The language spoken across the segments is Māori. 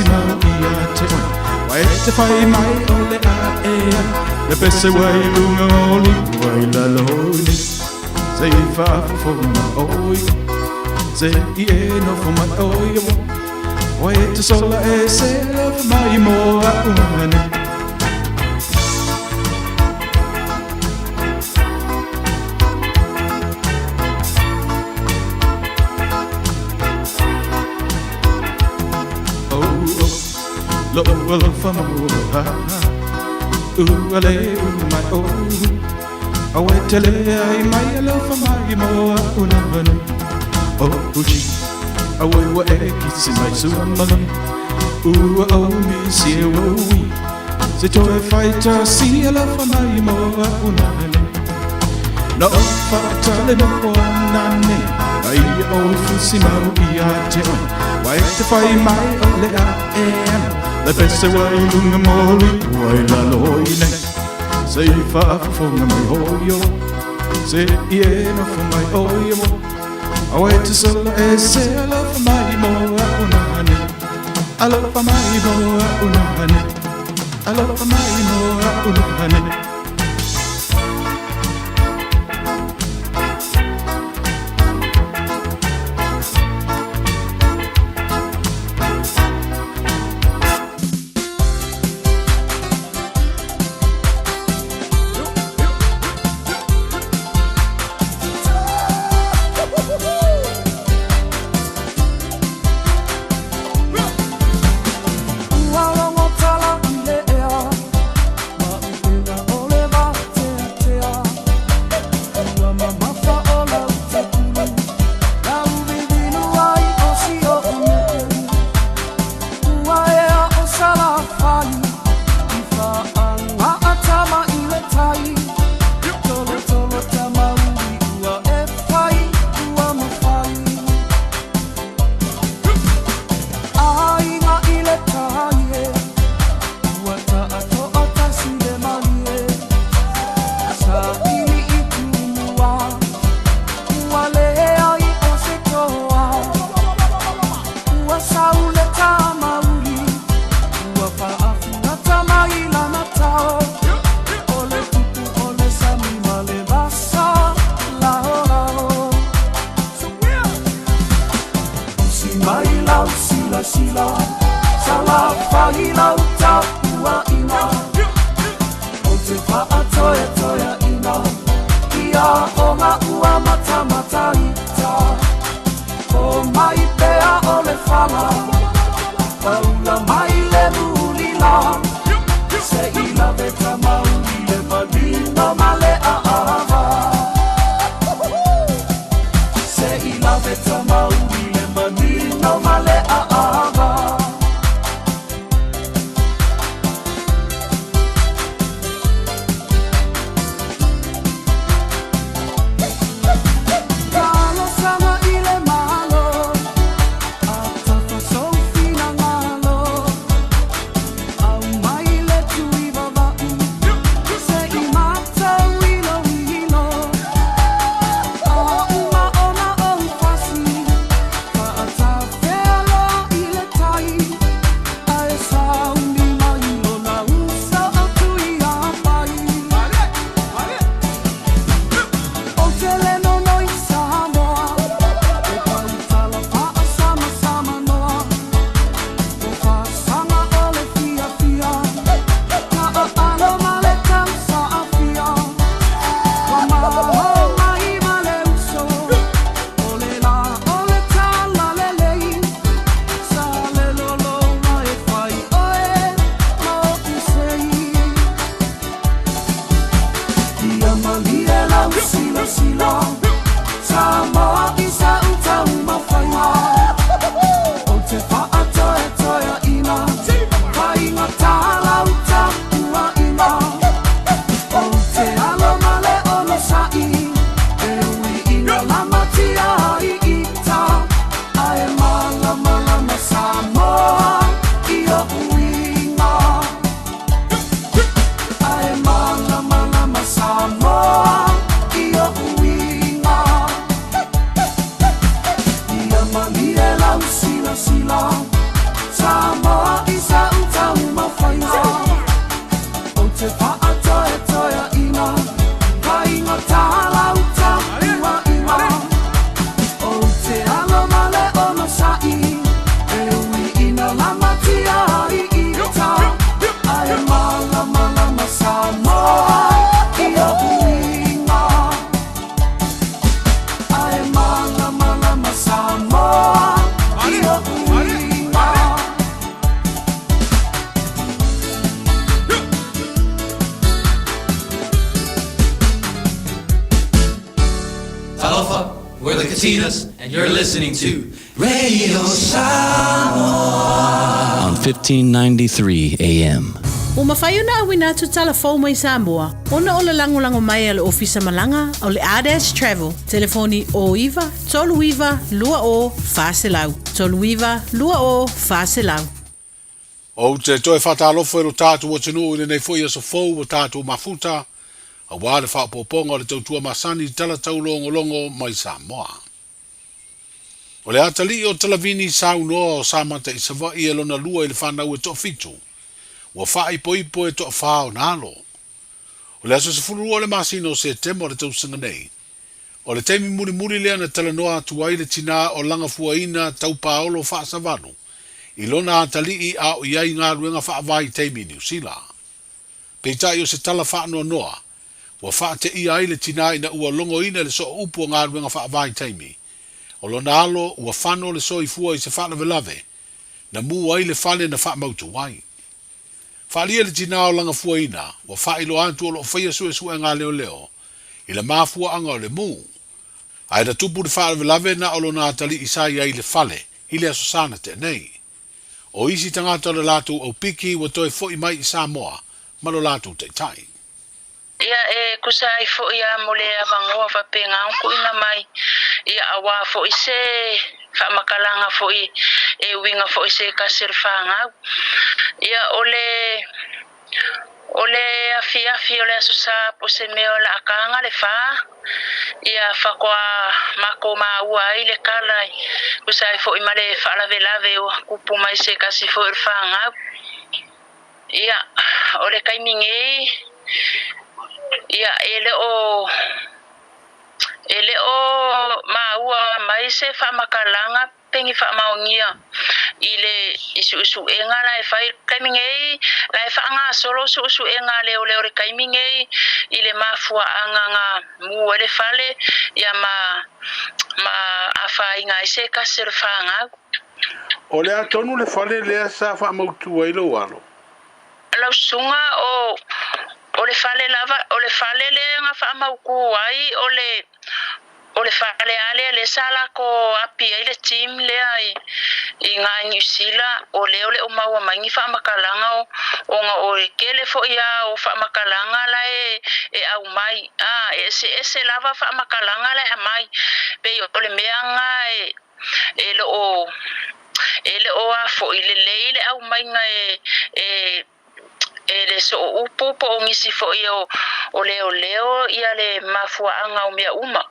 Simao Iate, why to find my ole air, the best way lunga oli, why la loli, say far for my oil, say no for my oil, why to sola ese of my moa. Love for my ale my oh I wait till I my love for my more oh she I will what kiss in my suman oh me see we the joy fighter see a love for my more no fighter no one I oh fusi my iate why to find my ole the best way lunga moli, why la loine. Say far from my hoyo, say no for my oyo. I wait to sell a sale of my moa unani. I love my moa unani. I love my moa unani. Sila, sala faila uta ua ina. O te wha atoia toia ina. Ia o ngā ua mata mata ita. O mai pea o le whala. Paula mai le mulila. Se ila veta mauli le malino male a ava. Se ila veta mauli le malino male a ava. Samoa isa uta umawhainga. O te wha toia toia ina. Whainga tāla uta ua ina. O te alo male ono sai. E ui ina lama tia i ita. Ae malama lama Samoa i o uinga. Ae malama lama Samoa i o Martinez, and you're listening to Radio Samoa on 1593 AM. Umafayo na awina tu telefone mai Samoa. Ona o le lango mai al ofisa malanga o le ADS Travel. Telefoni o iwa, tolu iwa, lua o, faselau. Tolu iwa, lua o, faselau. O te toi whatalofo e ro tātou o tenu i nei foi aso fou o tātou mafuta. A wāre whapoponga o le tautua masani tala taulongo mai Samoa. O le atali o talavini sau noa o Samata i Savai e lona lua i le whanau e toa fitu. Ua wha ipo e toa whao nalo. O le aso se furu o le masino o se temo le tausanga nei. O le teimi muri lea na tala noa atu ai le tina o langa fuaina tau paolo wha savanu. I lona atali i a o iai ngā ruenga wha vai teimi New Zealand. Peitai o se tala wha noa. Ua wha te ia ai le tina ina ua longo ina le so upu o ngā ruenga wha vai teimi. O lona alo ua whano le so i fua i se wha lave. Na mu ai le whale na wha mautu wai. Whalia le tina o langa fuaina. Ua wha ilo antu o lo whaia sue e ngā leo. I le mafua anga o le mu. Ai da tupu le wha lave na o lona atali i sai ai le whale. I le aso sana te nei. O isi tangata le latu au piki wa toi fo i mai i Samoa. Malo latu te tai. Ia kusai fo ia mole avangoa fa penga ku ina mai ia awa fo ise fa makalanga fo i winga fo ise ka sirfanga ia ole afia ole susa pose meola akanga le fa ia fa kwa makoma ua ile kala kusai fo i male fa lave o kupu mai se ka sirfanga ia ole kaimingi ia ele maua mai se fa makalanga pengi fa maungia ile isu enga la fa kaimingei la fa nga solo su enga le kaimingei ile mafua anga mu ele fale ya ma afa inga se ka serfanga Ole atonu le fale le sa fa mautu ai lo walo la sunga o le fale lava o le fale le nga fa mauku ai o le fale ale le sala ko api ile team le ai inga New Zealand o maua mangi fa makalanga o nga o kele fo ia o fa makalanga la e au mai ese lava fa makalanga la mai pe o le meanga ele o afo ile leile au mai nga ele so upu po ngisi fo io o leo ia le mafua anga o mea uma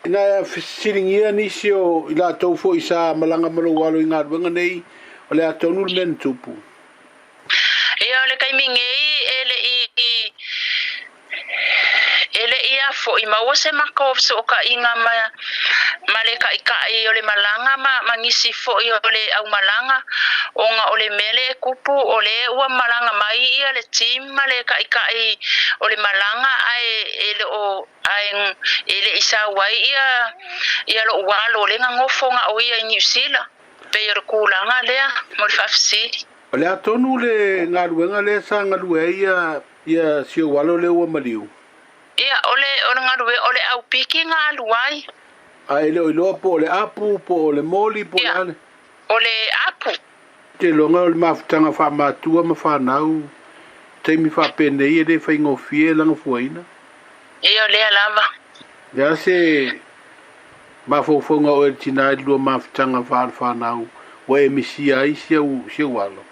ina siringia ni sio ila tau fo isa malanga malo walo inga wenga nei o le atonu le mentupu ia le kaimingei ele ia fo i mawose makov so ka inga maleka ikai ole malanga mangisi fo i ole au malanga onga ole mele kupu ole ua malanga mai ia le team maleka ikai ole malanga ele isa wai ia lo walo le ngofonga o ia New Zealand pe yor kulanga le mo fafsi ole atonu le ngaruenga le sa ngarue ia sio walo le ua maliu ia ole ngarue ole au piki ngaluai ai lo po le apu po le moli po le ole apu te longa le mafutanga fa matua ma fa nau te mi fa pene ia de fa ingofie langa fuaina ia le lava ya se ma fo nga o tina lo mafutanga fa nau o emisia isia u se walo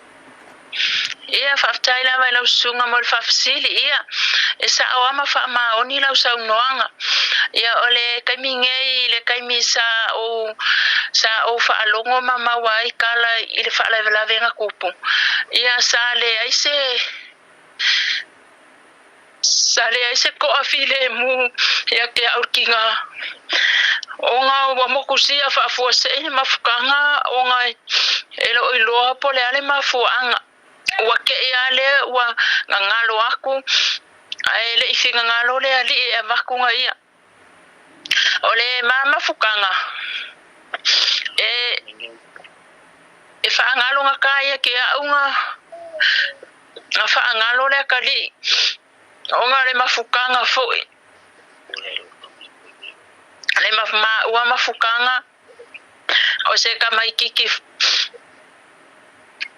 ia faftai lava la sunga mo fafsili ia esa awama fa ma oni la usa noanga ia ole kaimingei le kaimisa o fa alongo mama wai kala ile fa la venga kupu ia sale aise ko afile mu ia ke aukinga onga wa mokusia fa fuase mafukanga onga ilo pole ale mafuanga wa ke ale wa ngalo aku ai le ifinga ngalo le ali e vakunga ia ole mama fukanga e fa ngalo ngakaya ke aunga fa ngalo le kali onga le mafukanga foi le ua mafukanga o se ka mai kiki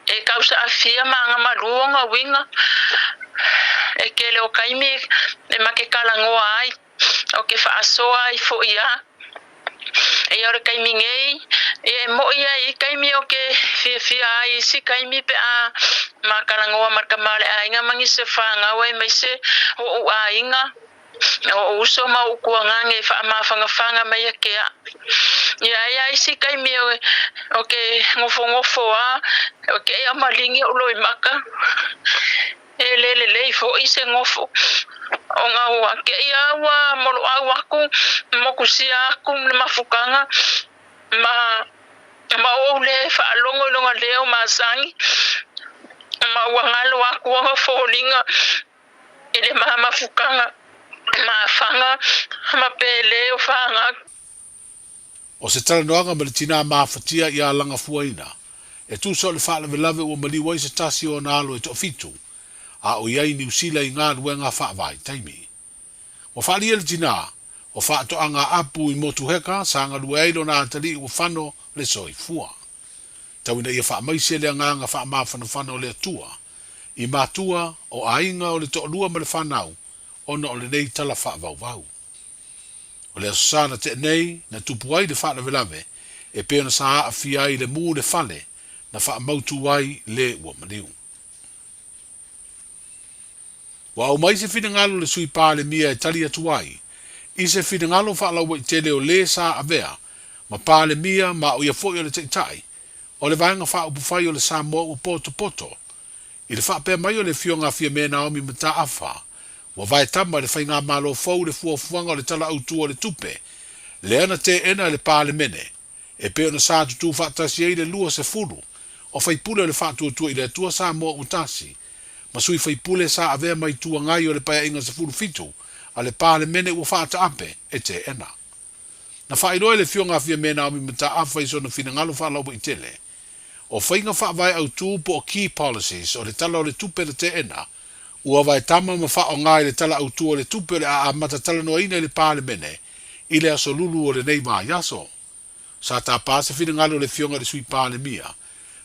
e kausa afia manga maluonga winga e kele o kaimi e make kalangoa ai o ke whaasoa ai fo ia e ore kaimi ngei e mo ia i kaimi o ke fia ai si kaimi pe a ma kalangoa marka male a inga mangi se whanga wai mai se o a inga o uso ma ukuanga nge whanga mai a kea ia isi kaimi o ke ngofo a o ke a malingi o loi maka e lele fo ise ngofo o nga ua ke ia ua molo au aku mokusia aku le mafukanga ma o le whaalongo longa leo masangi ma ua ngalo aku anga fōlinga e le mafukanga ma whanga ma pele o whanga O se tala noanga ma le tina mawhatia i a langa fuaina. E tu so le whaala velave ua maliwa i se tasi o na alo e to fitu. A o iai ni usila i ngā ruenga whaavai taimi. O whaali le tina, o whaato anga apu i motu heka, sa anga rueilo na atali ua whano le soi fua. Tawina ia whaamaise le nganga whaamawhana le atua. I matua o ainga o le to'olua ma le whanau, ona o le nei tala whaavau. O le asosana te nei, na tupu ai le whaala velave, e peo na saa a fia ai le mū le whale, na wha mautu ai le ua maniu. Wa au mai se whingalo le sui pā le mia e tali atu ai, i se whingalo whaalaua i tele o le sa a vea, ma pā le mia ma o ia fōi o le teitai, o le vaenga wha upu whai o le Samoa u poto, i le wha pēr mai o le fionga fia me Naomi mata awha, wa vai tama le whai ngā malo fau le fuafuanga o le tala autua o le tupe, le ana te ena le pā le mene, e peo na sa tutu whaatasi ei le lua se furu, o whai pule le whaatuatua i le atua Samoa utasi, ma sui whai pule sa avea mai tua ngai o le paia inga se furu fitu, a le pā le mene ua whaata ape e te ena. Na whairoe le fionga fia me Naomi mata awha i sona whina ngalo whaalaua i tele, o whainga whaavai au tū po o key policies o le tala o le tupe le te ena, ua vai tama ma wha o ngai le tala au tū o le tupe o le a mata tala noa ina le pā le mene, i le aso lulu o le nei maa yaso. Sa tā pāse whina ngalo le fionga le sui pā le mia,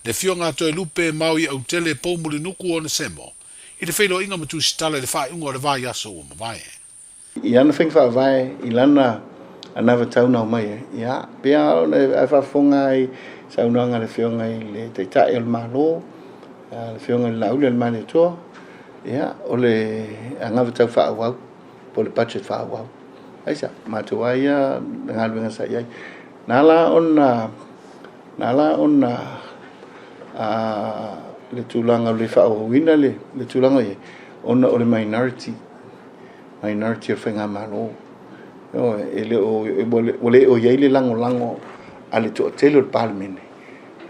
le fionga to e lupe mau i au tele pōmuri nuku o na semo, i le whailo inga matu sitala le whae unga o le vai yaso o mawai. I ana whaing whaavai i lana anawa tauna o mai, ia, pia o le whaafonga i saunanga le fionga i le teitai o le malo, le fionga i laule le mani toa, ia, o le angawa tau whaawau, po le budget whaawau. Aisa, matua ia, ngāluenga sa iai. Nala ona le tūlanga le whaawawina le tūlanga i, ona o le minority o whainga malo. O le o iai le lango a le toa tele o le palemene.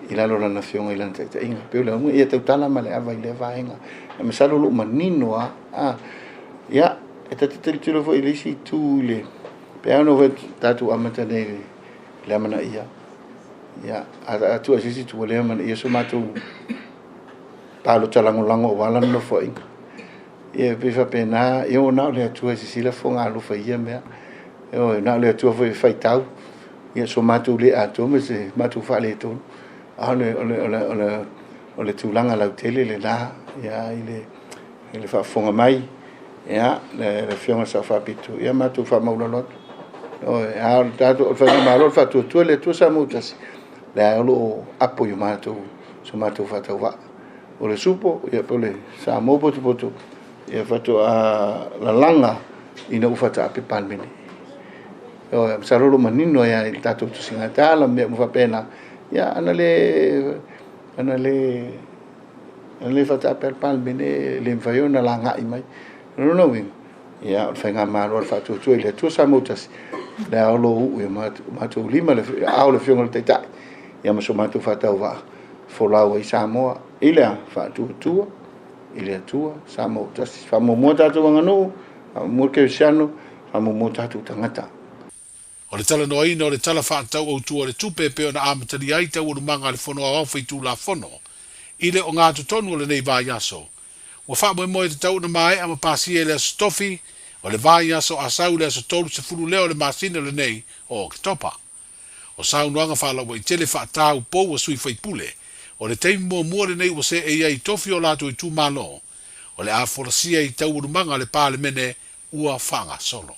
I lalo lana fionga i lana taita inga. Peo le unga, ia tautala ma le awa i le vahenga. E masalo lo manino ia, e tati tali tilo fo i le isi tū le. Pea no ve tatu amata nei le amana ia. Ia, a tu asisi tu le amana ia so matu palo talango o wala no fo inga. Ia pifa pena, ia o nao le atua asisi la fo ngā lufa ia mea. Ia nao le atua fo i whaitau. Ia so matu le atua me se matu whale e tonu. Ole tūlanga lau tele le la, ia i le whaafonga mai, ia, le fionga sa whaapitu, ia matu whaamaulalot. Ia, o whainga maalo, whaatuatua le tua sa mautasi, le aolo o apo i mātou, so mātou whaatau wa. O le supo, ia po le sa mō potu, ia whatu a la langa ina ufata api palmene. Ia, sarolo manino ia i tātou tusinga tāla, mea mwhapena, ia ana le fata per palmene le mfaiona la ngai mai no wing ia whainga maro fatu tu ile tu samutas le alo u matu lima le au fionga le taitai ia maso matu fata wa folau i Samoa ile fatu tu ile tu Samoa tas famo mota tu ngano mo ke siano famo mota tu tangata. O le tala noa ina o le tala whaatau au tua le tupe peo na amatari ai tau urumanga le whono a awhai tū la whono. I le o ngā tutonu o le nei vā yaso. Wa wha moe moe te tau na mai ama pāsia le stofi O le vai aso asau le aso tolu se fulu leo le masina le nei o ke topa. O sau nuanga whala wa i tele whaatau pou wa sui whaipule. O le teimi mua le nei wa se e iai tofi o lato i tu malo. O le aforasia i tau urumanga le pāle mene ua whanga solo.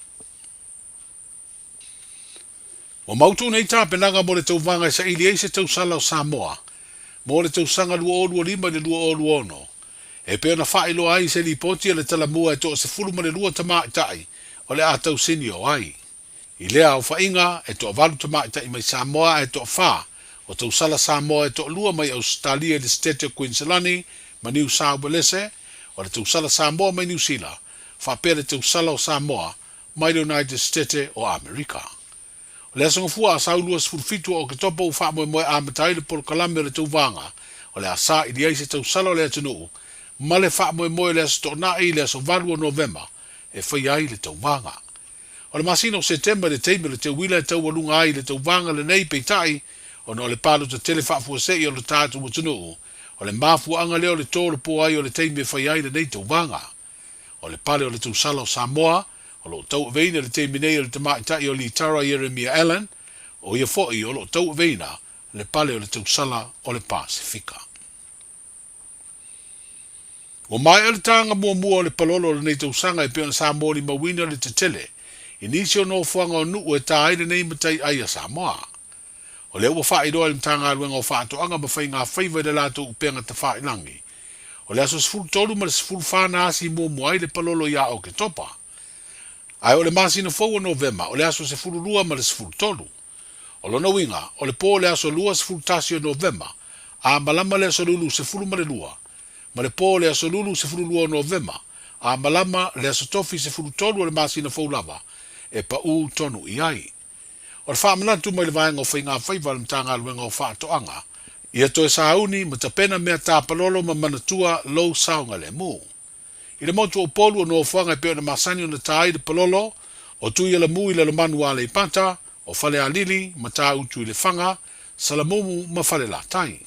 O mautu nei tā penanga mo le tau vanga i sa ili eise tau sala o Samoa. Mo le tau sanga lua o lua lima le lua o lua ono. E peo na whaelo ai se li poti le tala mua e to se fulu ma le lua tama i tai. O le a tau sini o ai. I lea o whainga e to avalu tama i tai mai Samoa e to wha. O tau sala Samoa e to lua mai Australia le State of Queensland ma New South Wales. O le tau sala Samoa mai New Zealand. Whapea le tau sala o Samoa mai le United States o America. O le asanga fua a saulua se fulfitu o ke topo u wha moe amatai le polo kalame o le tau vanga. O le asa i liai se tau sala o le atunu. Ma le wha moe le aso tona i le aso valu o November. E whai ai le tau vanga. O le masina o September le teime le te wila e tau walunga ai le tau vanga le nei peitai. O no le palo te tele wha fua sei o le tātu o tunu. O le mafua anga leo le tō le po ai o le teime whai ai le nei tau vanga. O le pale o le tau sala o Samoa. O lo tau veina le teime nei o le tamaitai o li Tara Jeremia Allen. O ia foi o lo tau veina le pale o le tau sala o le Pasifika. O mai o le tanga mua o le palolo le nei tau sanga e peona Samoa li mawina le te tele. Inisio no fuanga o nuu e tā aile nei matai ai a Samoa. O le ua whae doa le mtanga aluenga o whaatoanga ma whai ngā whaiva le lato upenga te whae langi. O le aso sifuru tolu ma le sifuru whana asi mua ai le palolo ia o ke topa. Ai o le masina fau o November, o le aso sifuru lua ma le sifuru tolu. O lona winga, o le po le aso lua sifuru tasi o November, a malama le aso lulu sifuru ma le lua. Ma le po le aso lulu sifuru lua o November, a malama le aso tofi sifuru tolu o le masina fau lava, e pa u tonu i ai. O le whaamanatu mai le vaenga o whai ngā whaiva le mtanga aluenga o whaatoanga, ia toe sauni ma tapena mea tāpalolo ma manatua lau saunga le mu. I le motu o polu o no whanga e peo na masani o na tāi le palolo, o tui ala mu i le manu a le ipata, o whale a lili, ma tā utu i le whanga, salamumu ma whale la tai.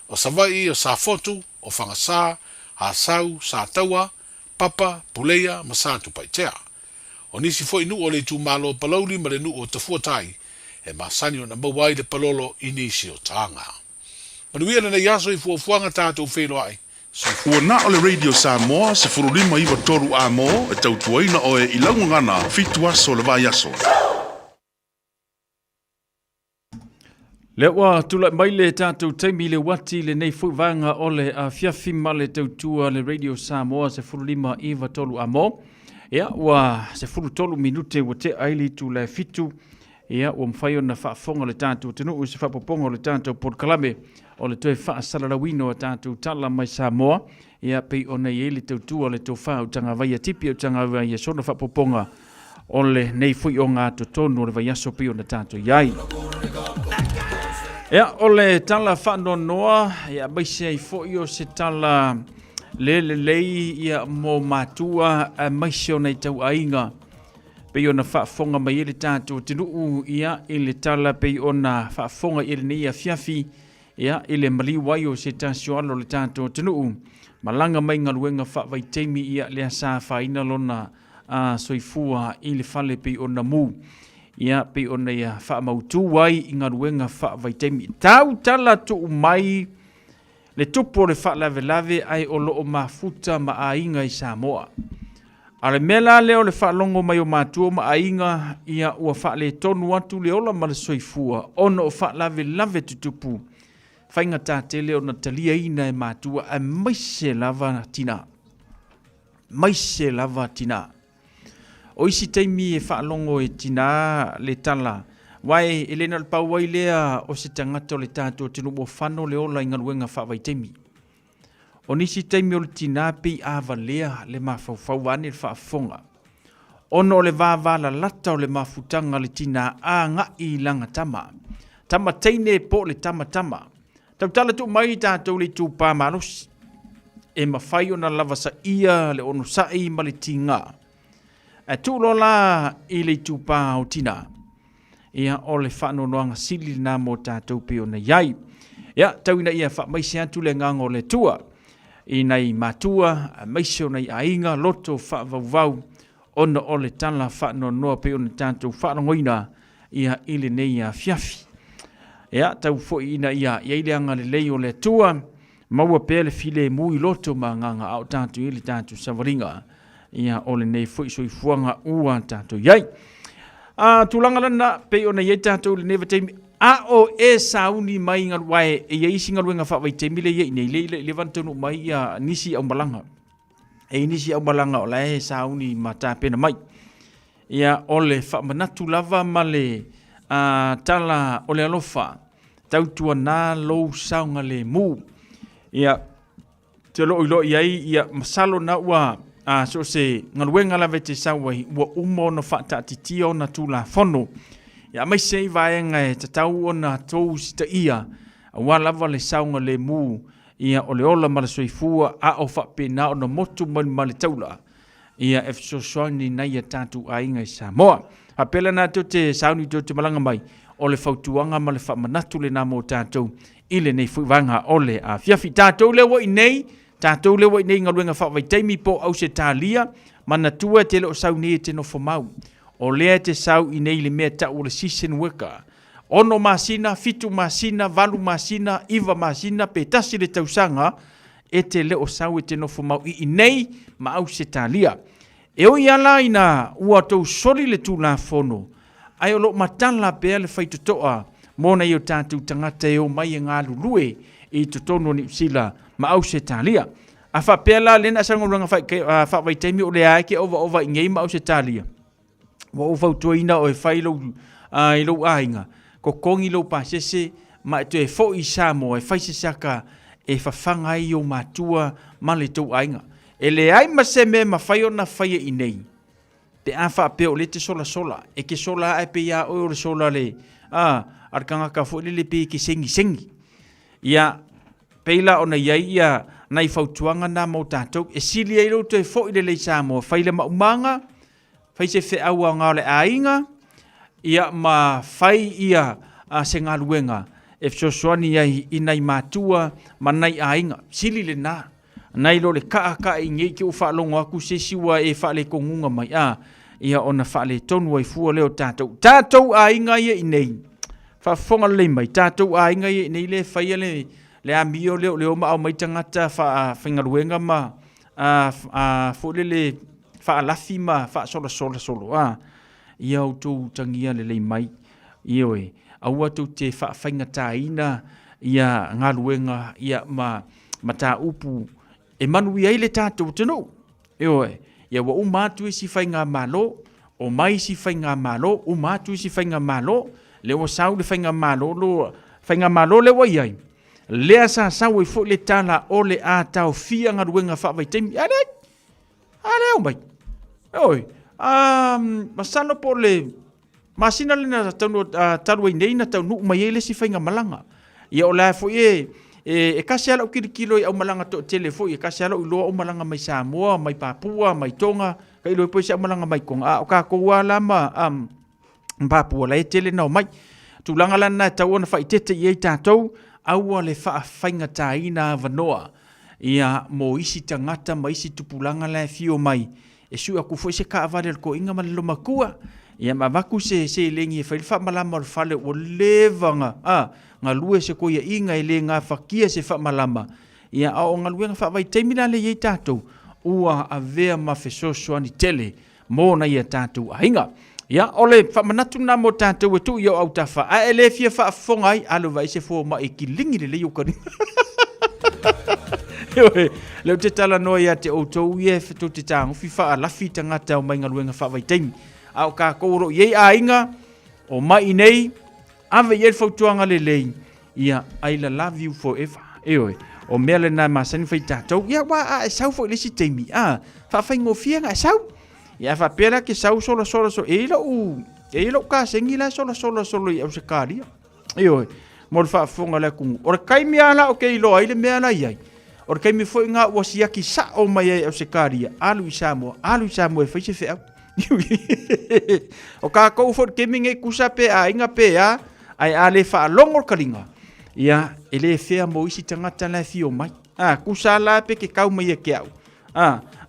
O savai o sa fotu, o whanga sā, a sau, sa taua, papa, puleia, ma sa tupaitea. O nisi fo inu o le tu malo palauli ma le nu o tafuatai, e masani o na mawai le palolo i nisi o tanga. Manuia le na yaso i fuafuanga tātou whelo ai. Ua na o le Radio Samoa se furulima iwa toru a mo e tautuaina o e ilangu ngana fitu aso le vai aso. Le ua tula mai le tātou teimi le wati le nei fuivanga o le a fiafi ma le tautua le Radio Samoa se furulima iwa toru a mo. Ia ua se furu tolu minute wa te aili tu le fitu. Ia ua mwhaio na whaafonga le tātou tenu u se whapoponga le tātou podkalame. O le toe whaasalalawino a tātou tala mai Samoa. Ia pei o nei e le tautua le tau whau tanga vai a tipi o tanga vai a sona whapoponga. O le nei fui o ngā totonu o le vai aso pei o na tātou iai. Ia o le tala whanonoa. Ia maise ai foi o se tala lei ia mo matua a maise o nei tau ainga. Pei o na whaafonga mai ele tātou tinu ia ele tala pei o na whaafonga ele nei a fiafi. Ia ele maliwai o se tasio alo le tātou tinu. Malanga mai ngaluenga whaavai teimi ia lea sā whaina lona a soifua ili fale pei o na mu. Ia pei o na ia whaamautu wai i ngaluenga whaavai teimi. Tau tala tu mai le tupo le whaalave lave ai o loo mafuta ma ainga i Samoa. Ale mela leo le whaalongo mai o mātua ma ainga ia ua whaale tonu atu le ola ma le soifua. Ono o whaalave lave tutupu. Whainga tā te leo na talia ina e mātua a maise lava tina. Maise lava tina. O isi teimi e whaalongo e tina le tala. Wai elena le pauai lea o se tangata o le tātou tino mo whano le ola inga ruenga whaavai teimi. O nisi teimi o le tina pei awa lea le mawhauwhau ane le whaafonga. Ono le vāwala lata o le mafutanga le tina a ngā i langa tama. Tama teine po le tama tama. Tau tala tu mai tātou le tūpā marosi. E mawhai o na lava sa ia le ono sai ma le tinga. A tūlo la i le tūpā o tina. Ia o le whanonoanga sili nā mō tātou pe o na iai. Ia, tau ina ia wha maise atu le ngango le tua. I nei mātua, maise o nei ainga, loto wha vau. ona o le tala whaanonoa pe ona tātou whaanongoina ia ile nei a fiafi. Ia, tau fo ina ia ile anga le lei o le tua, maua pele file mui loto ma nganga au tātou ili tātou savaringa. Ia ole nei fo iso i fuanga ua tātou iai. Tulanga lana pe ona iai tātou le neva teimi, o sauni mai ngal wae, iai singa luenga whawai teimi le iai nei, le vantonu mai ia nisi au malanga. Nisi au malanga o lae sauni ma tāpena mai. Ia ole whamanatu lava ma le tala o le alofa, tautua nā lou saunga le mū. Ia te lo iai ia masalo na ua so se ngaluenga lave te sauai ua umo no whatatitio na tūla whono. Ia mai sei vaenga e tatau o na tōu sita ia, ua lava le saunga le mū, ia o le ola ma le soifua a o whapena o na motu ma le taula. Ia e fisosoani nei a tātou ainga i Samoa. Apela nā tō te sauni tō te malanga mai, o le whautuanga ma le whamanatu le nā mō tātou, ile nei fuivanga ole a fiafi tātou le wa nei, tātou le wa nei ngaluenga whawai teimi po au se tālia, mana tua te leo sau nei te no whamau. O lea te sau i nei le mea tau le season worker. Ono masina, fitu masina, valu masina, iwa masina, pe tasi le tausanga, e te leo sau e te no whamau i nei ma au se tālia. E o iala ina ua tau sori le tū la whono, ai o lo matala pea le whaitutoa, mōna i o tātou tangata e o mai e ngā lulue i tutono ni usila ma au se tālia. A whapela lena sanguranga whawai teimi o le aike ova i ngei ma au se tālia. Wa o whautuaina o e whailo i lau ainga. Ko kongi lau pasese ma e to e fo i Samoa e whaisesaka e whawhanga i o mātua ma le tau ainga. E le ai ma se me ma whai o na whaia i nei. Te a whapeo le te sola. E ke sola ai pe ia o le sola le. Arkanga ka fo le pe ki sengi. Ia peila ona iai ia nai fautuanga na mo tātou. E sili ai rautu e fo i le Samoa. Whaile maumanga. Whai se whi aua ngā le ainga. Ia ma whai ia se ngā luenga. E fsosoani iai i nai mātua ma nai ainga. Sili le nā. Nai lo le kaa i ngei ki o whaalongo aku se siwa e whaale kongunga mai. Ia ona whaale tonu ai fua leo tātou. Tātou ainga ia i nei. Whafonga le mai. Tātou ainga ia i nei le whaia le amio leo ma au mai tangata whaingaruenga ma fole le whaalafi ma whaasola. Ia au tō tangia le mai. Ia oe. Aua tō te whaingatāina ia ngā luenga ia ma tā upu. E manu i aile tātou tino. E oe, ia wa umātu e si whai ngā malo, o mai si whai ngā malo, umātu e si whai ngā malo, le wa sau le whai ngā malo le wa iai. Lea sa sau e fo le tala o le a tau fia ngā ruenga whawai teimi. Ale au mai. E oe, masano po le, masina le na taru ai nei na tau nuk mai ele si whai ngā malanga. Ia o la fo e kasi ala o kirikilo i au malanga to telefo, e kasi ala o iloa o malanga mai Samoa, mai Papua, mai Tonga, ka iloa po si au malanga mai Konga. O ka koua lama Papua, la e tele nao mai. Tūlanga lana tau ona whaitete i ei tātou, aua le whainga tāina vanoa. Ia mo isi tangata, ma isi tupulanga la fio mai. E sui aku fo se ka avare al ko inga malilo makua. Ia mawaku se lengi e whailwha malama o whale o levanga. Ngā lue se koia inga e le ngā whakia se whamalama. Ia au ngā lue ngā whawai teimina le iei tātou. Ua a vea ma whesoso ani tele. Mō na ia tātou a hinga. Ia ole whamanatu nā mō tātou e tu i au tawha. A e le fia whaafonga ai. Alo vai se fō ma e ki lingi le leo kari. Leo te tala noa ia te outou i e whetu te tāngu. Fi wha lafi tangata o mai ngā lue ngā whawai teimi. Au ka kouro iei a inga. O mai nei. Ave iel fautuanga le lei. Ia, I love you forever. Eoe, o mea le nā masani whai tātou. Ia, wā, e sau fo lesi teimi. Whawhai ngofia ngā sau. Ia, whapera ke sau sola. E ilo ka sengi la sola i au se kāria. Eoe, mōre whaafonga le kungu. Ora kai mea la o ke ilo ai le mea la iai. Ora kai me fo ngā wasiaki sa o mai ai au se kāria. Alu i Samoa e whaise wheau. O ka kou fo ke minge kusa pe a inga pe a. Ai ale wha longor karinga. Ia, ele whea mo isi tangata la fio mai. Kusa la pe ke kau mai e ke au.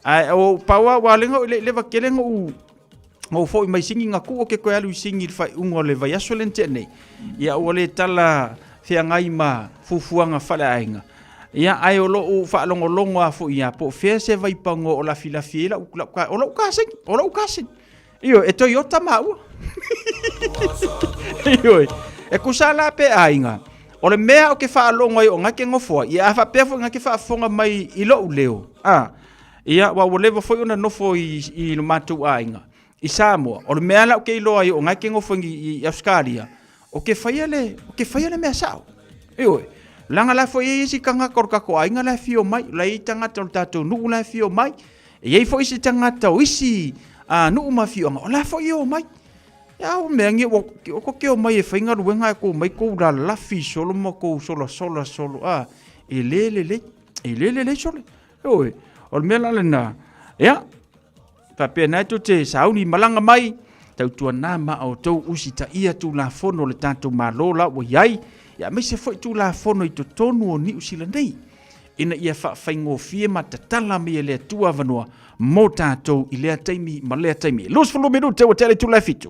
Ai o pawa wa lenga le va kelenga o fo mai singi nga ku o ke ko alu singi fa ungo le vai aso lente nei ia o le tala fia ngai ma fufuanga fala ainga ia ai o lo o fa longo longo a fo ia po fe se vai pango o la fila fila o lo kasing io e Toyota mau io e kusala pe ainga o le mea o ke fa longo ai o ngake ngofo ia fa pe fo ngake fa fonga mai i lo leo ia wa levo foi ona no foi i no matu ainga i Samoa o le mea la o ke ilo ai o ngake ngofo i Australia o ke faia le mea sao io langa la foi isi kanga korka ko ainga la fio mai la i tanga tol tato nu la fio mai e ei foi isi tanga to isi nu ma fio o la foi o mai ya o me ngi o ko ke o mai e fainga ruenga ko mai ko la fi solo mo ko solo e le solo oi o me la na ya pa pena tu te sauni malanga mai tau tua na ma o tau usi ta ia tu la fono le tanto malola o yai ya me se foi tu la fono i to tonu o ni usila nei ina ia fa faingo fie matatala me le tua vanua mo tatou i le taimi ma le taimi los fulu minute o tele tu la fitu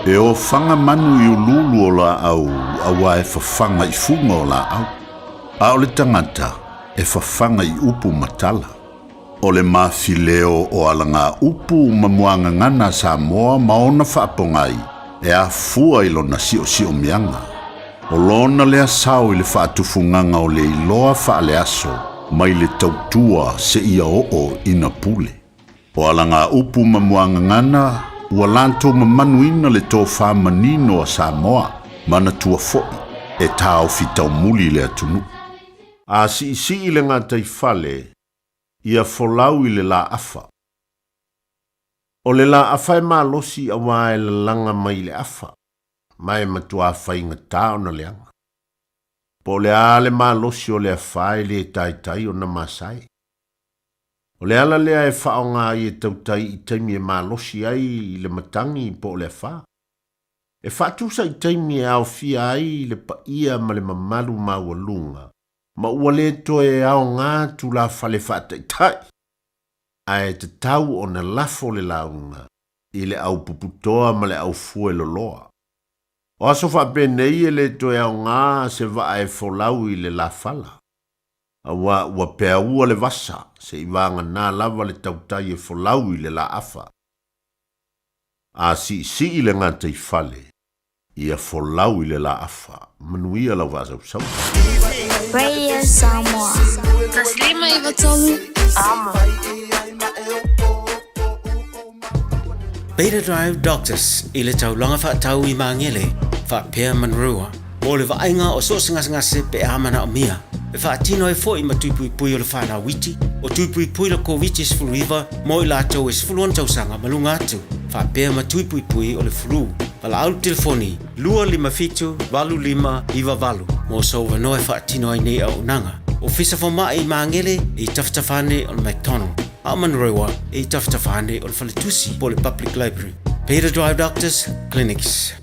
E o whanga manu i ululu o la au, awa e whawhanga i funga o la au. A o le tangata, e whawhanga i upu matala. O le mawhileo o alanga upu mamuanga ngana Samoa maona whaapongai, e a fua i lona sio mianga. O lona lea sao i le whaatufunganga o le iloa whaale aso, mai le tautua se ia o ina pule. O alanga upu mamuanga ngana, ua lantou mamanuina le tō whamanino a Samoa, mana tua fo'i, e tāo fitau muli le atunu. A si i le ngātai whale, ia folau i le la afa. O le la afa e malosi a wae le langa mai le afa, mai matua whainga tāo na leanga. Po le ale malosi o le awhai le tai o na masai. O le ala lea e whao ngā i e tautai i taimi e malosi ai i le matangi po le wha. E whatusa i taimi e au fia ai i le paia ma le mamalu maua lunga. Ma ua le toe au ngā tu la whale whataitai. A e te tau o na lafo le launga i le au puputoa ma le au fue loloa. O aso whapenei e le toe au ngā se wa e folau i le la fala. Ua pea ua le vasa, se i wanga nā lava le tautai e folau i le la afa. A si i le ngātai whale, ia folau i le la afa, manuia lau vasa usau. Radio Samoa. Taslima iwa tolu. Ama. Beta Drive Doctors, i le taulanga whaatau i mangele, whaapea manrua, mo le vainga o so ngase pe amana o mia. E whaatino e fo i matuipui pui o le whanau witi, o tuipui pui la COVID is flu river, mo i lātou is flu tausanga malunga atu. Whapea matuipui pui o le flu. Pala au telefoni, 255-25 mo so wanoe whaatino ai nei au nanga. O fisa whama i mangele i taftafane o le McDonald. A manrewa i taftafane o le Whaletusi po le Public Library. Beta Drive Doctors Clinics.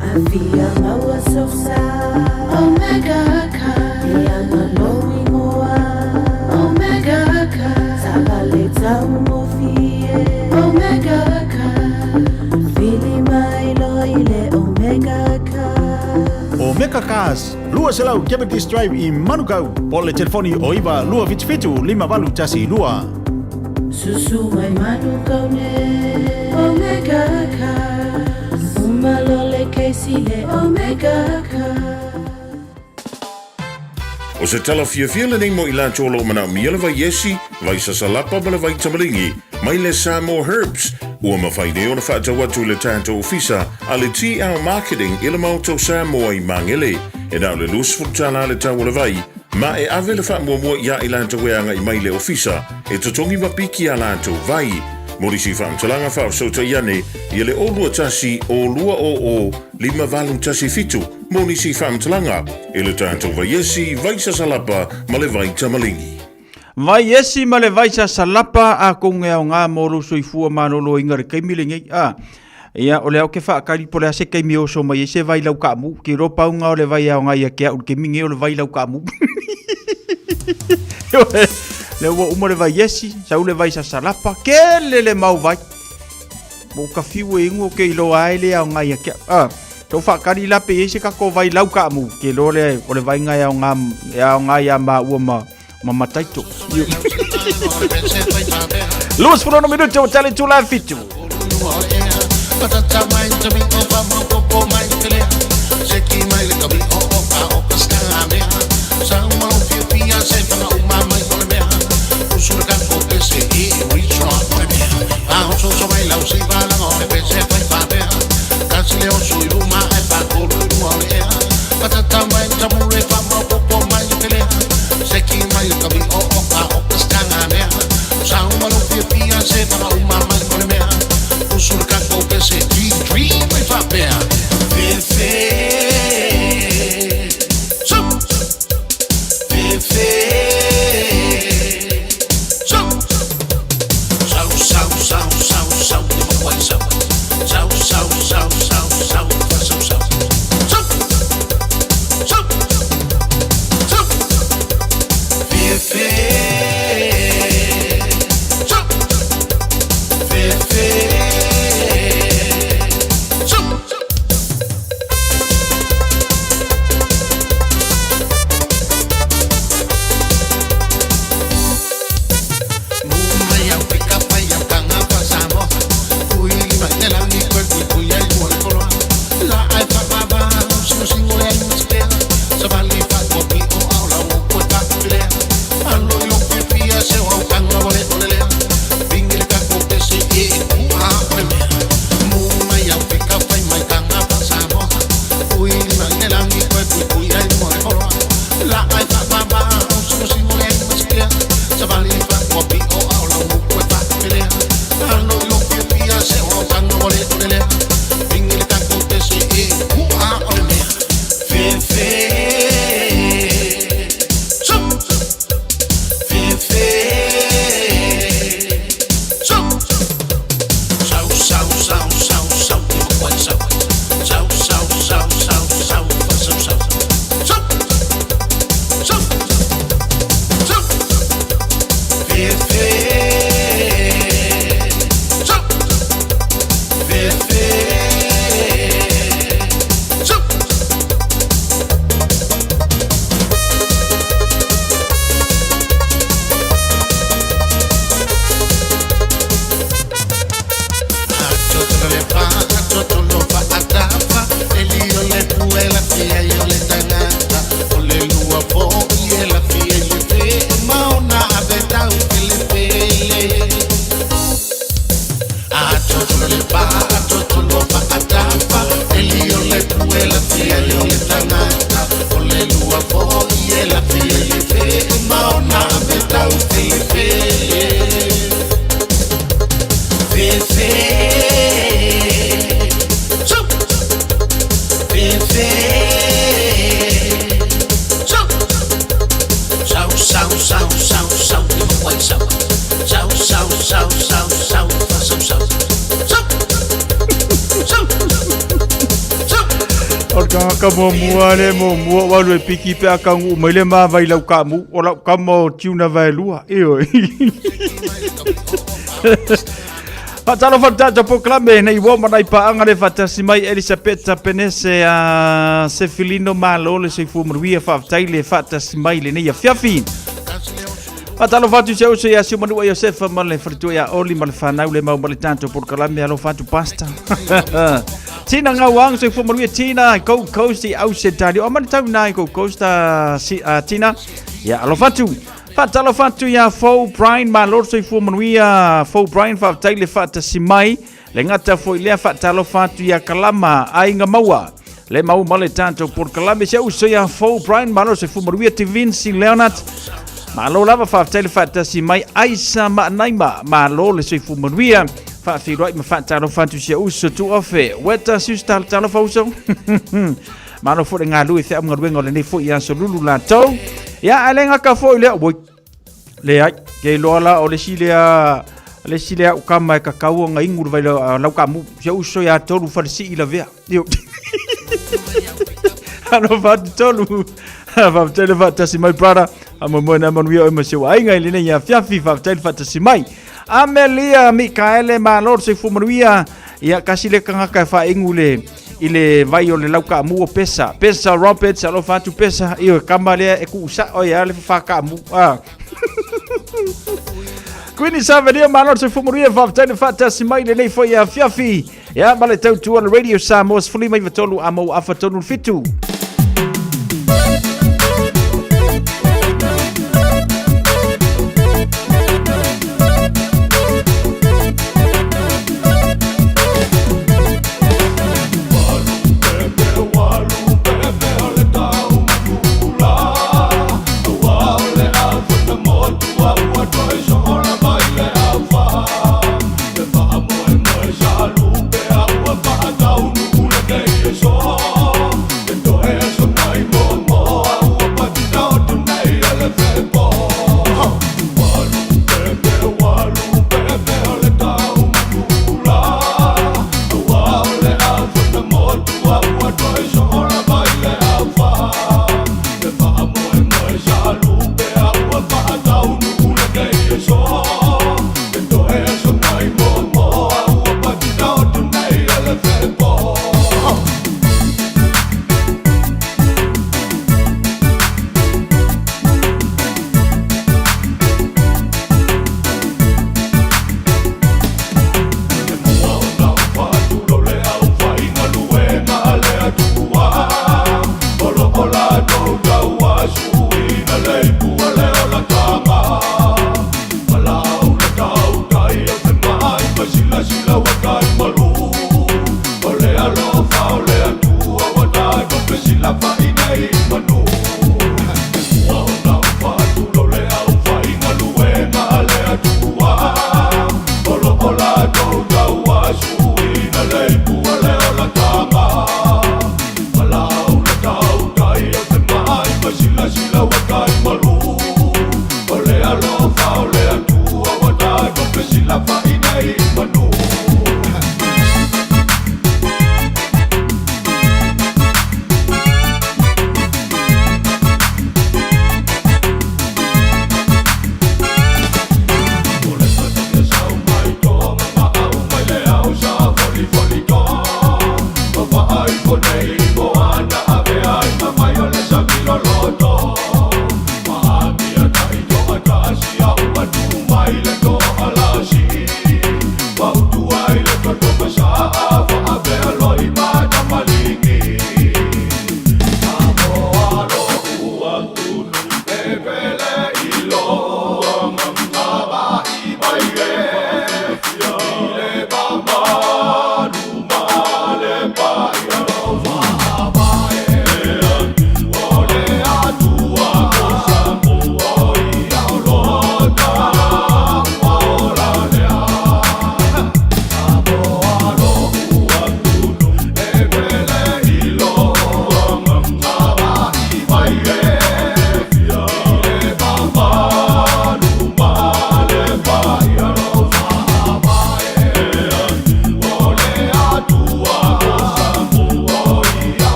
Avia maua sosa, Omega Ka, Iana Lowi Moa, Omega Ka, Sabaleta Umofie, Omega Ka, Vili Mailo ile Omega Ka. Omega Cars, lua selau Cavendish Drive i Manukau, o le telefoni o iwa lua vitfitu 5 tasi lua. Susu mai Manukau ne, Omega Ka. Malole keisile Omega Ka. O se tala fia nei mo i la tolo mana miele vai yesi, vai sasalapa ma le vai tamalingi, mai le Samoa Herbs, ua mawhaine o na whaatawatu le tātou ofisa, a le TR Marketing i le mautou Samoa i mangele, e nau le lusful tala le tau le vai, ma e ave le wha mua ia i la taweanga i mai le ofisa, e totongi mapiki a la tau vai, Morisi whaamtalanga whaosauta iane, i le olua tasi o lua o 5 tasi fitu, Morisi whaamtalanga, i le tātou vaiesi, vaisa salapa, ma le vai tamalingi. Vai esi ma le vai sa salapa a konge au ngā moro soifua manolo inga re kaimile ngai. Ia o le au ke whaakari po le ase kaimi o so mai se vai lau ka mu. Ki ropa unga o le vai au ngai a kia ur ke mingi o le vai lau ka mu. Le ua uma le vai esi, sau le vai sa salapa, ke le mau vai. Mo ka fiu e ingo ke ilo ai le au ngai a kia. Tau whaakari lape e se kako vai lau ka mu. Ke lo le o le vai ngai au ngai a ma ua ma mataito. Luas por 1 minuto, tale tu la fitu. Ka mua le mua walu e piki pe aka ngu mai le ma vai lau ka mu o lau ka mo tiuna vai lua e oi Fatalo fantata proclame nei uomo dai paanga le fatasi mai Elisabetta Penese a Sefilino malo le sei fu mruia fa taile fatasi mai le nei fiafi Fatalo fatu se uso ya simonu Josefa male fritu ya oli male fanau le mau male tanto proclame alo fatu pasta Tina ngawang se fu mruia Tina go coast au setali o man tau nai go costa Tina ya alo fatu Fatalo fatu ya Fo Brian ma lor se fu manuia Fo Brian fa taile fata simai le ngata fo ile fatalo fatu ya kalama ai ngamaua le mau male tanto por kalame se uso ya Fo Brian ma lor se fu manuia Vinci Leonard ma lo lava fa taile fata simai Aisa ma naima ma lo le se fu manuia fa fi roi ma fatalo fatu se uso tu ofe weta sustal talo fauso ma no fo nga lui se am ngwe ngole ni fo ya so lulu la to ya alenga ka fo ile boy le ai ke loala o le silea ukama e kakau nga ingu vai lau kamu se uso ya tolu farsi ila vea io ano va tolu va tele va tasi mai brother amo mona manuia o maseu ai ngai le ya fiafi va tele va tasi mai Amelia Mikaele malor se fumanuia ia kasile kanga ka fa ingule ile vai o le lauka mu o pesa Roberts alo fatu pesa io kamale e ku sa o ia le fa ka mu Quindi Saveria malor se fumanuia va tele fa tasi mai le nei foi ia fiafi ia male tau tu on radio Samoa fuli mai vatolu amo afatonu fitu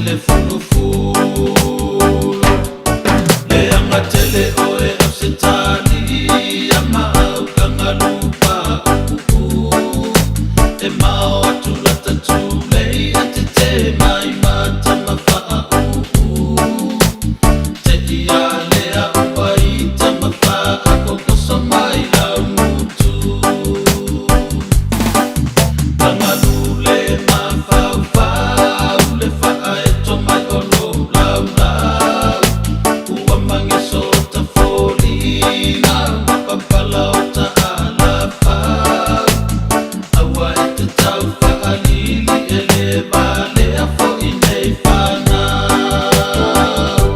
tele fulu fulu le anga tele oe au se tali ama au kangalupa e mao atu lata tule ate te mai mata mawha te ia lea uai ta mawha ako kosa mai lau mutu kangalule mawhau le wha e to mai ono lau lau ua mange so ta foli na wapapala o ta ala whau aua e te tau whaalili e le vale a fo i nei whanau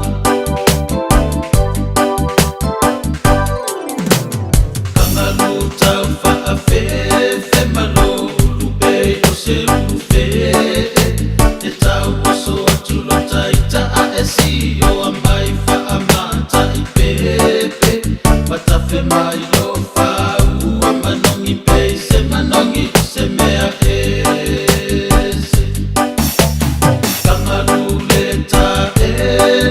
kangalu tau whaawhewe malo ulupe o se ulupe e tau oso atu lo taita a e si o a mai whaamata i pepe matafe mai lo whau a manongi pe se manongi o se mea e se kangalu le ta e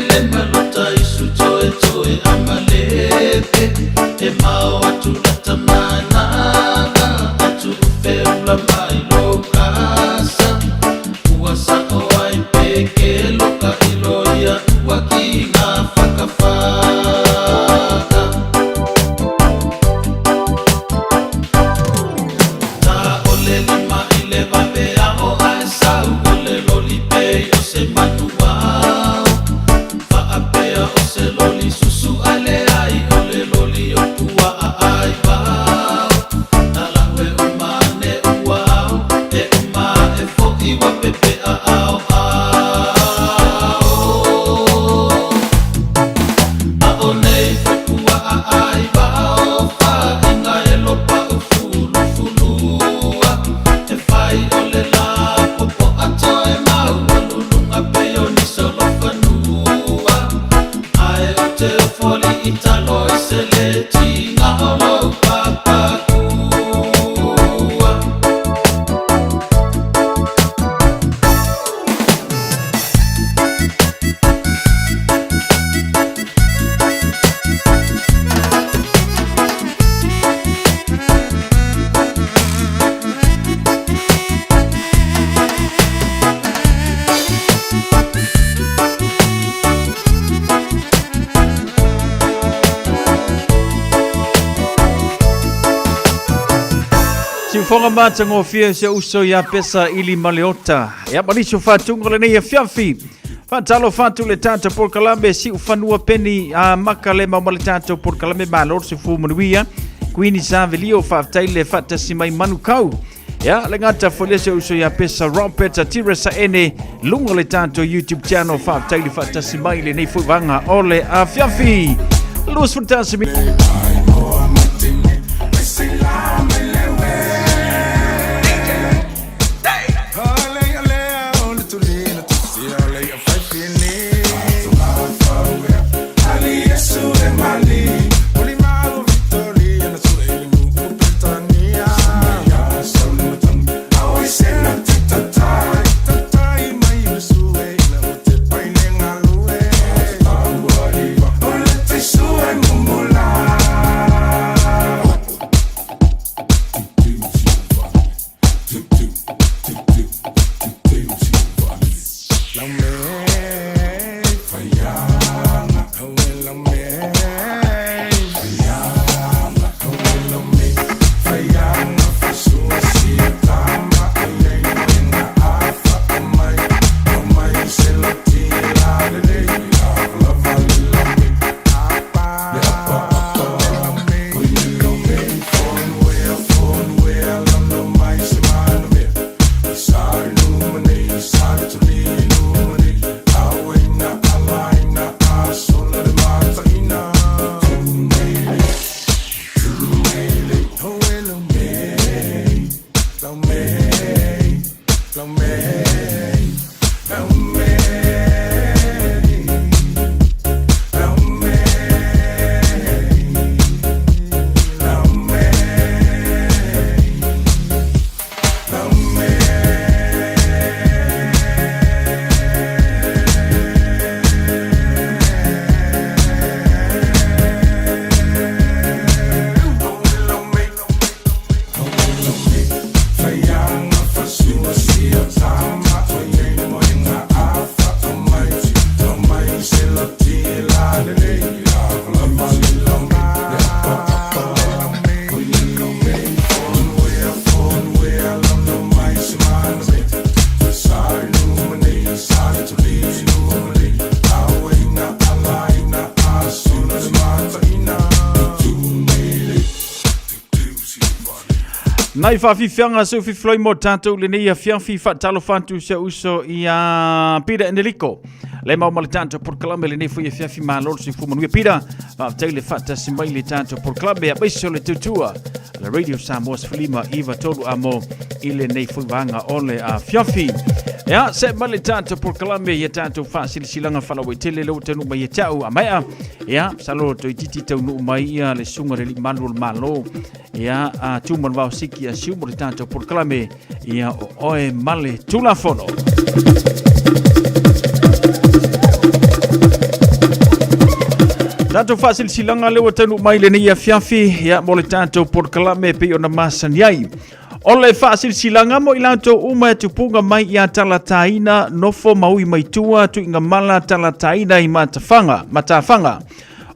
le malota i su toe toe a malepe e mao atu lata mananga atu feula mai lo kasa ua sa o ai peke loka iloia ua ki ngā whakawhaka ta ole lima i le wapea o ae sau ole loli pei o se manuau whaapea o se loli susu ale ai ole loli o pua a ai wau ala we umane uau e uma e fo i wapepe a au a o nei whepua a ai wau wha inga e lopa u fulu fulua e whai ole la popo ato e mau o lulunga peo ni solo whanua ai o te foli i talo i se le tinga o lau papakua Si fonga mata ngofia se uso ya pesa ili maleota. Ya balisho fatu ngole ne ya fiafi. Fantalo fatu le tanta por kalambe si ufanua peni a makalema male tanta por kalambe malor se fu munuia. Queen sa velio fa taile fata si mai manukau. Ya lengata fole se uso ya pesa rompeta tira sa ene lunga le tanto YouTube channel fa taile fata si mai le nei fu vanga ole a fiafi. Luz fantasmi. Sue mumbula Nai whawhiwhianga su whiwhloi mo tātou le nei a whiawhi whatalo whantu sa uso i a Pira Enrico. Le mau male tātou por kalame le nei fui a whiawhi maa loro si fumanuia Pira. Whawtei le whata si mai le tātou por kalame a beiso le tutua. Le Radio Samoa Sfilima Iwa tolu a mo i le nei fui wanga ole a whiawhi. Ea, se male tātou por kalame i a tātou whaasili silanga whalawa i tele lau tanu mai e tau a mea. Ea, saloro to i titi tau nuu mai ia le sunga re li manual malo. Ia a tuman wau siki a siumo le tātou por kalame ia o oe male tulafono. Tātou whasil silanga lewa tanu mai le nei a whiawhi ia mo le tātou por kalame pe o na masani ai. O le whasil silanga mo ilanto uma e tupunga mai ia talataina nofo maui mai tua tu inga mala talataina i matawhanga.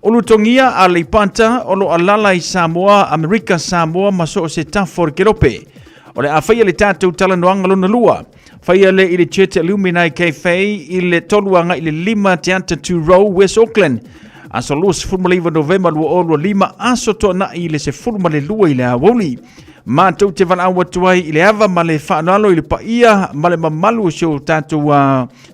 Olutongia a leipanta olo alala i Samoa, Amerika Samoa maso o se tafor kerope. O le a whaia le tātou talanoanga lona lua. Whaia le i le Church Illuminai Cafe i le toluanga i le 5 Teanta 2 Row, West Auckland. Aso lua se fulmaliva November lua o lua 5 aso toa na i le se fulmale lua i le awoli. Mātou te wanaua tuai i le ava ma le whaanalo i le paia ma le mamalu o seo tātou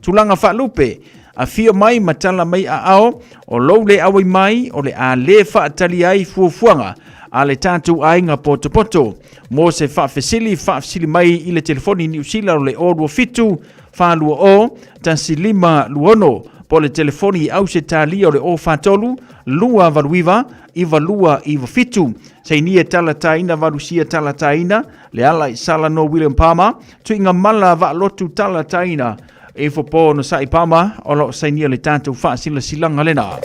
tulanga whaalupe. A fia mai matala mai a ao o lou le awai mai o le a le whaatali ai fuafuanga a le tātou ainga poto. Mo se whaafesili mai i le telefoni New Zealand o le orua fitu whaalua o tasi 5 luono po le telefoni i au se tālia o le o whatolu lua valuiva iwa lua iwa fitu. Sei nia talataina valusia talataina le ala i sala no William Palmer tu inga mala va lotu talataina e fopo no sai pama o lo sainia le tātou whaasila silanga lena.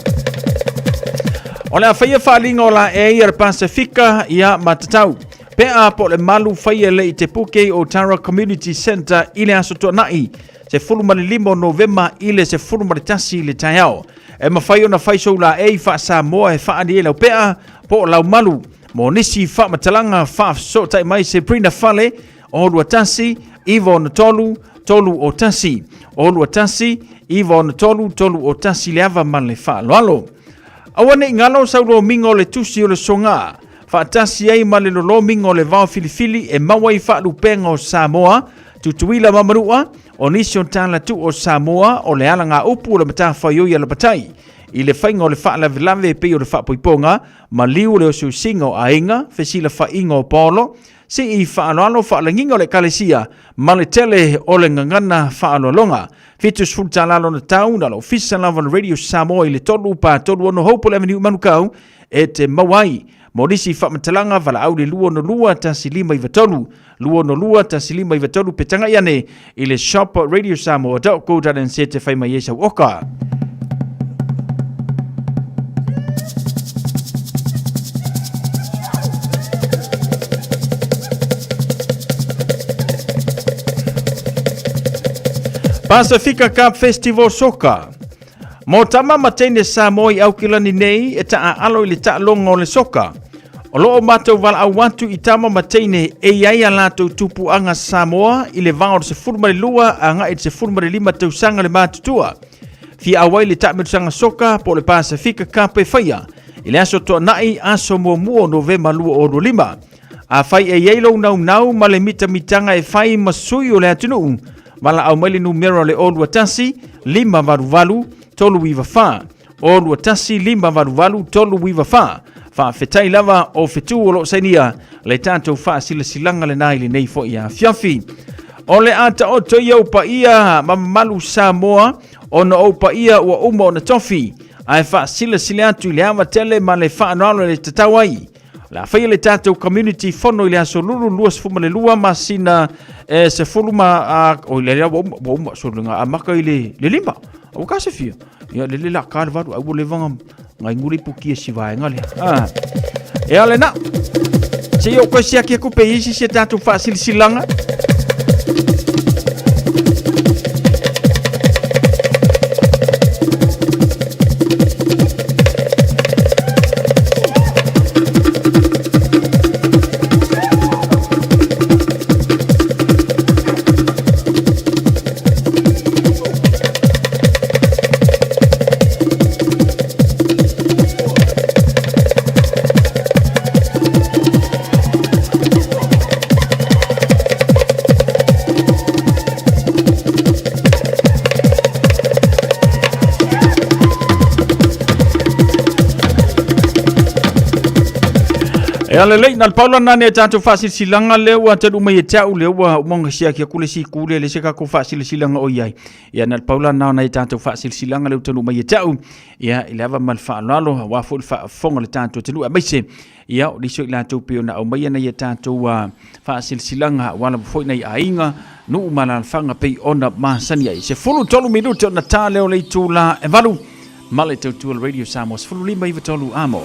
O le a whaia whaalinga o la Air Pasifika ia matatau. Pea po le malu whaia le i te puke o Tara Community Center i le aso tuanai. Se fulumare 5 November i le se fulumare tasi le taiao. E mawhai o na whaisou la e wha Samoa e whaani e lau pea po lau malu. Mo nisi wha matalanga wha so tai mai se prina whale o lua tasi, iwa o na tolu o tasi. O lua tasi, iwa o na tolu o tasi le ava man le wha loalo. Awane ingalo saulo mingo le tusi o le songa. Wha tasi ei ma le lolo mingo le vao filifili e mawai wha lupenga o Samoa. Tutuila mamarua o nisio tala tu o Samoa o le alanga upu o le mata whaioia le patai. I le whainga o le wha lavelave pe o le wha poiponga, ma liu le o susinga o ainga, fesila whainga o polo, si i whaaloalo whaalanginga o le kalesia, ma le tele o le ngangana whaaloalonga. Fitus fultalalo na tau na lo ofisa lava Radio Samoa i le tolu pa tolu ono Hopewell Avenue manukau e te mawai. Morisi whamatalanga wala au le lua no lua tasi 5 iwa tolu. Lua no lua tasi 5 iwa tolu petanga iane i le shop Radio Samoa .co.nz te whaima yesa oka. Pasifika Cup Festival Soka. Mo tama matene Samoa i au kilani nei e taa alo i le taa longa o le soka. O loo matou wala au watu i tama matene e iai alatou tupu anga Samoa i le vangor se furmare lua anga i se furmare 5 tausanga le matutua. Fi awai le taa metusanga soka po le Pasifika Cup e whaia. I le aso toa nai aso mua November lua o 5. A whai e iai lau nau ma le mitanga e whai masui o le atunu. Mala au maili numero le olua tasi, 5 valuvalu, tolu iwa wha. Olua tasi, 5 valuvalu, tolu iwa wha. Wha fetai lava o fetu o lo sainia, le tātou wha silanga le nai le nei fo ia fiafi. O le ata o toia upa ia mamalu Samoa, o na upa ia ua uma o na tofi. Ai wha sila atu le ama tele ma le wha anualo le tatawai. La whaia le tātou community fono i le aso lulu luas fuma le lua masina se fuluma o le rea wa sorunga a maka i le lima. O kase fia. Ia le la karvaru au le vanga ngai nguri puki e sivae ngale. E ale na. Se yo ko sia ki ku pe isi se tātou fasil silanga. E ale lei na Paula nane tātou whasilanga leo a tanu mai e tau leo a umonga sia kia kule si kule le seka ko whasilanga o iai. Ia na Paula nao na e tātou whasilanga leo tanu mai e tau. Ia i lewa mal whaalalo wa fo fonga le tātou tanu a maise. Ia o liso i lātou peo na au mai na e tātou whasilanga wala foi nei a inga. No umana whanga pei ona masani ai. Se fulu tolu minuto na tā leo lei tūla e valu. Male tautua Radio Samoa. Se fulu lima iwa tolu amo.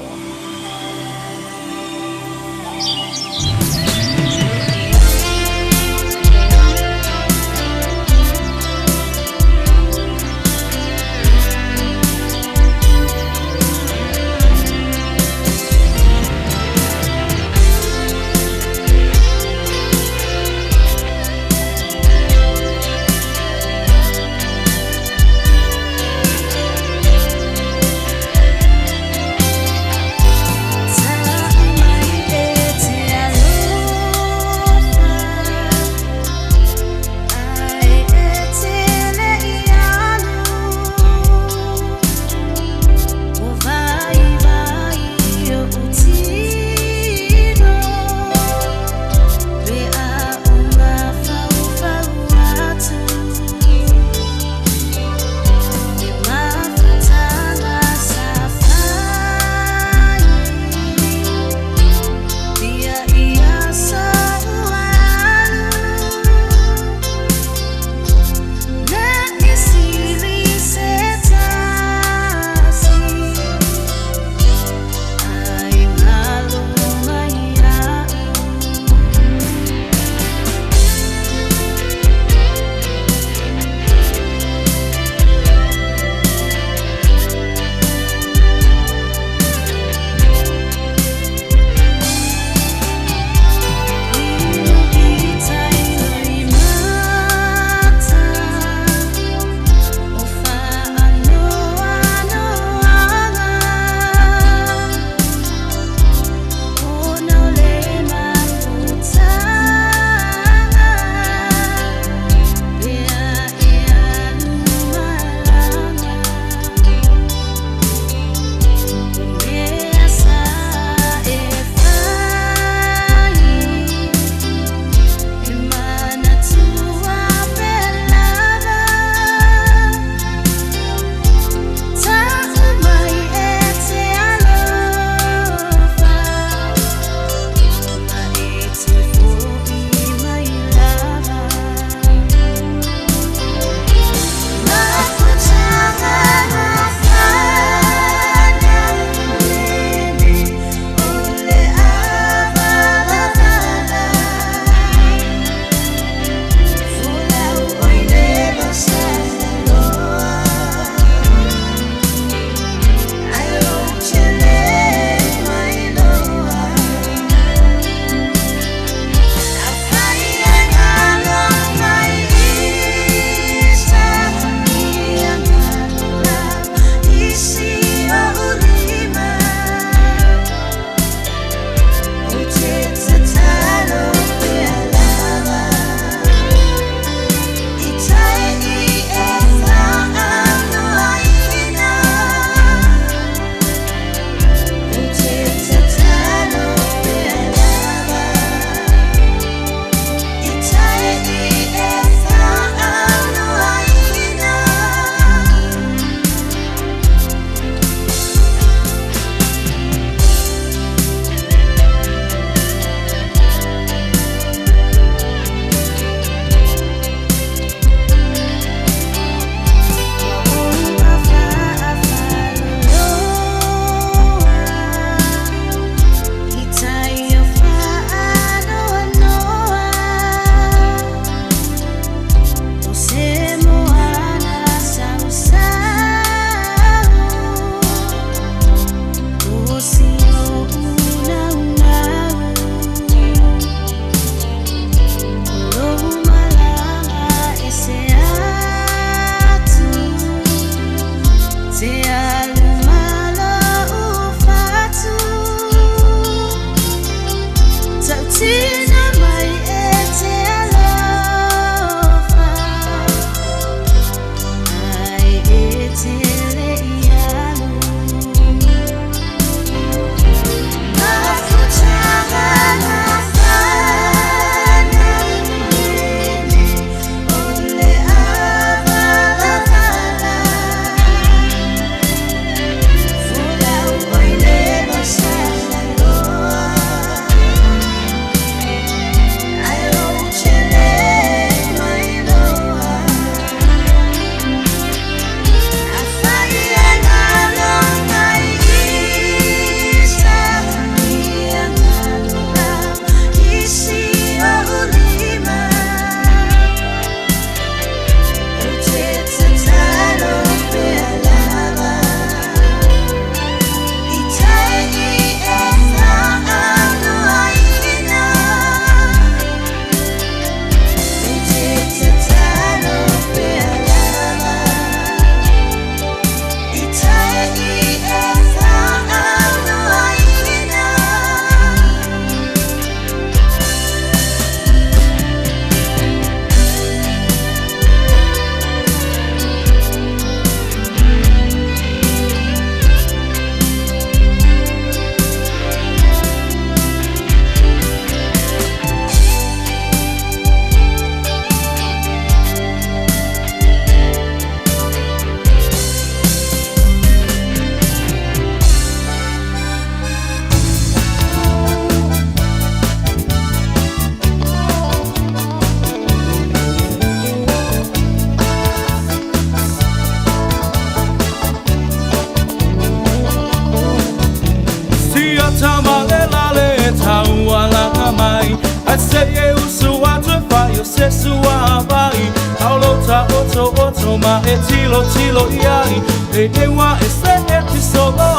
tama le la le taua la mai I say e usu atu fa yo se sua vai Aulo ta oto ma e tilo iai E wa e se e ti solo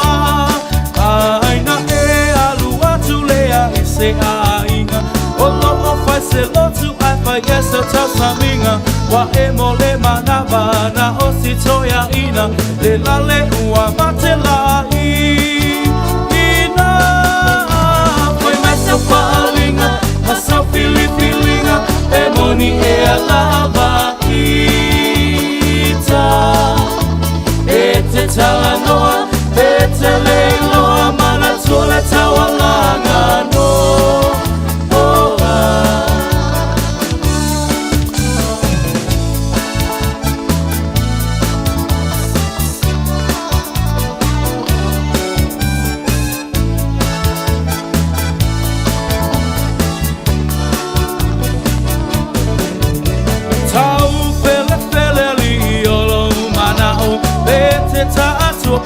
a Aina e alu atu lea e se ainga Olo o fai se lotu ai fai e se tau saminga Wa e mo le manaba na o si toia ina Le la le ua mate la ina Foi myself falinga Myself feelinga E moni e alava ita E te tala noa E te leiloa Mana tole tawalanga no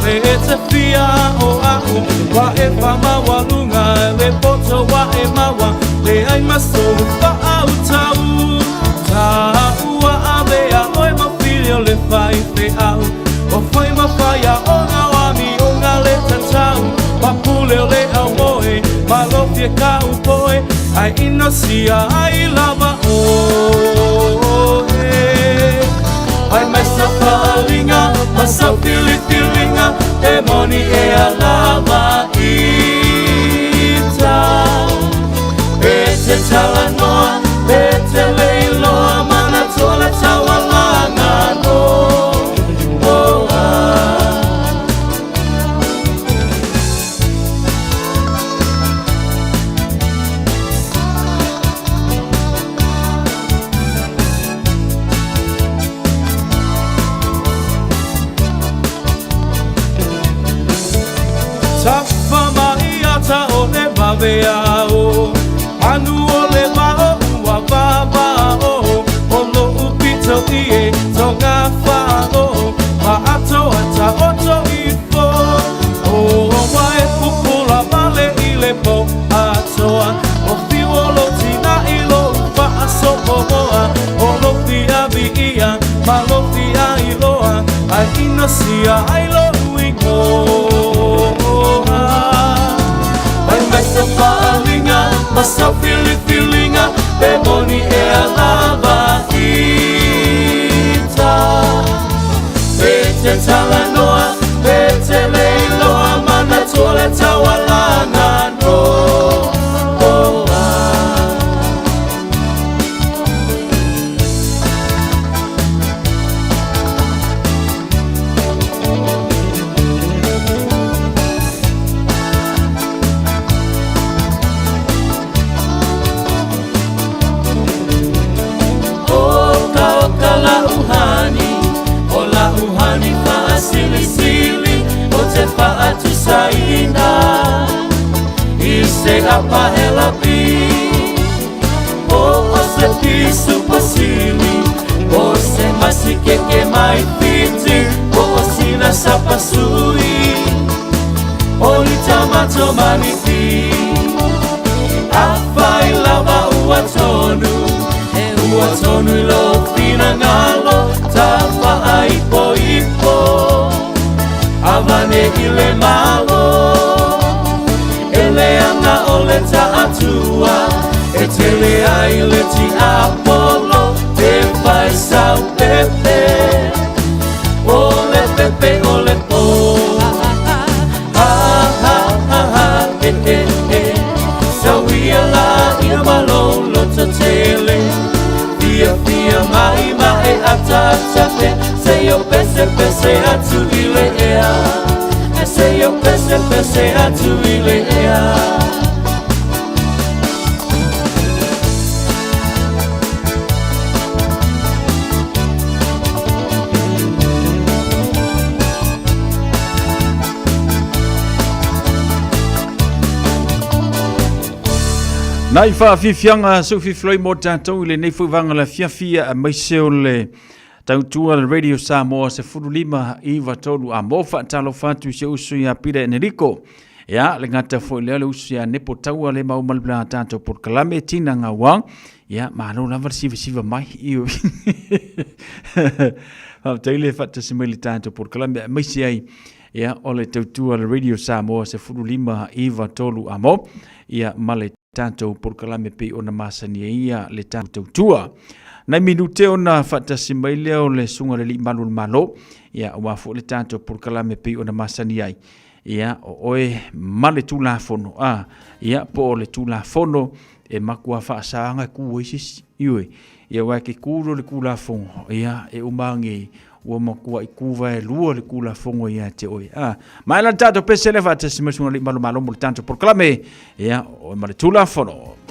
E te fia o aku Wa e whama walunga Le poto wa e mawa Le ai maso wha au tau Taua a mea Oi ma filio le whai te au O whai ma whaia O ngā wami o ngā le tatau Wa pule o le au moe Ma lofie ka upoe Ai ino sia ai lava o Ai myself falinga Myself feelinga E moni e alava ita E te tala noa E te leiloa Mana tole tawalanga no Veao anu ole mao ua vavao Olo upito ie tonga whao Ma ato ata oto ifo O wae pupula male ile po atoa O fiwolo tina ilo upa asopo moa Olo fia viia malo fia iloa Ai ino sia ailo uingo Myself falinga, myself feelinga E moni e alava ita E te tala noa, e te leiloa Mana tole tawalanga no Ise apa helapi O se pisu pasili O se masike ke mai fiti O sina sapasui O ni tamato maniti Afai lava uatonu ilo fina ngalo Tafa aipo Avane ile malo Eleana ole ta'atua E tele aile ti apolo Te fai sau pepe Ole pepe ole po Sauia la ia malolo ta tele Fia mai mai atatape Se yo pese atu ile ea Se yo pese atu ile ea Nai whaafifianga sufi floi mo tātou le nei fuwanga la fiafia a maiseo le tautua le Radio Samoa se furulima i watolu a mofa talo fatu se usu ya pira eneriko Ya le ngata fo le usia ne po tau le mau malbla tanto por kalame tina nga wang ya ma no lava siva mai io taile fatta simili tanto por kalame mai ai ya ole tautua le radio Samoa se furu lima iva tolu amo ya male tanto por kalame pe ona masani ia le tanto tautua na minute ona fatta simile o le sunga le malul malo ya wa fo le tanto por kalame pe ona masani ai ia oe male tula fono ia po le tula fono e makua faasanga ku isis iwe ia wa ke kulo le kula fono ia e umangi o makua ikuva e lua le kula fono ia te oe mai la tato pesele fa te simasunga le malo malo mo tanto por clame ia o male tula fono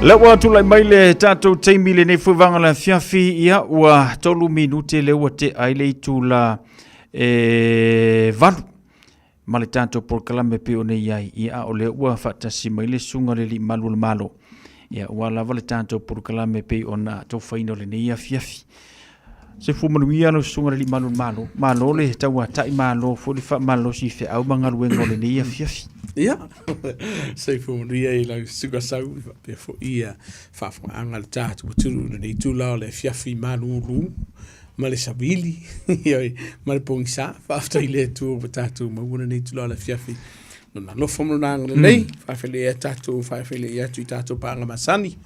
Lewa tulai maile tatou teimi le nei fuivanga la fiafi ia ua tolu minute le ua te aile i tula valu. Ma le tatou porkalame pe o nei ai ia o le ua whaatasi maile sunga le li malu le malo. Ia ua lava le tatou porkalame pe o na tau whaino le nei a fiafi. Se fu manuia no sunga le li malu le malo. Malo le taua tai malo fu li wha malo si fe au mangaruengo le nei a fiafi. Ia, sei fu manuia i lau suga sau pe fo ia whaafunga anga le tātu wa turu nei tūlao le fiafi manu uru ma le sabili ioi ma le pongisa whaaftai le tū wa tātu ma una nei tūlao le fiafi no na lofa muna anga le nei whaafele e tātu whaafele e atu i tātu pa anga masani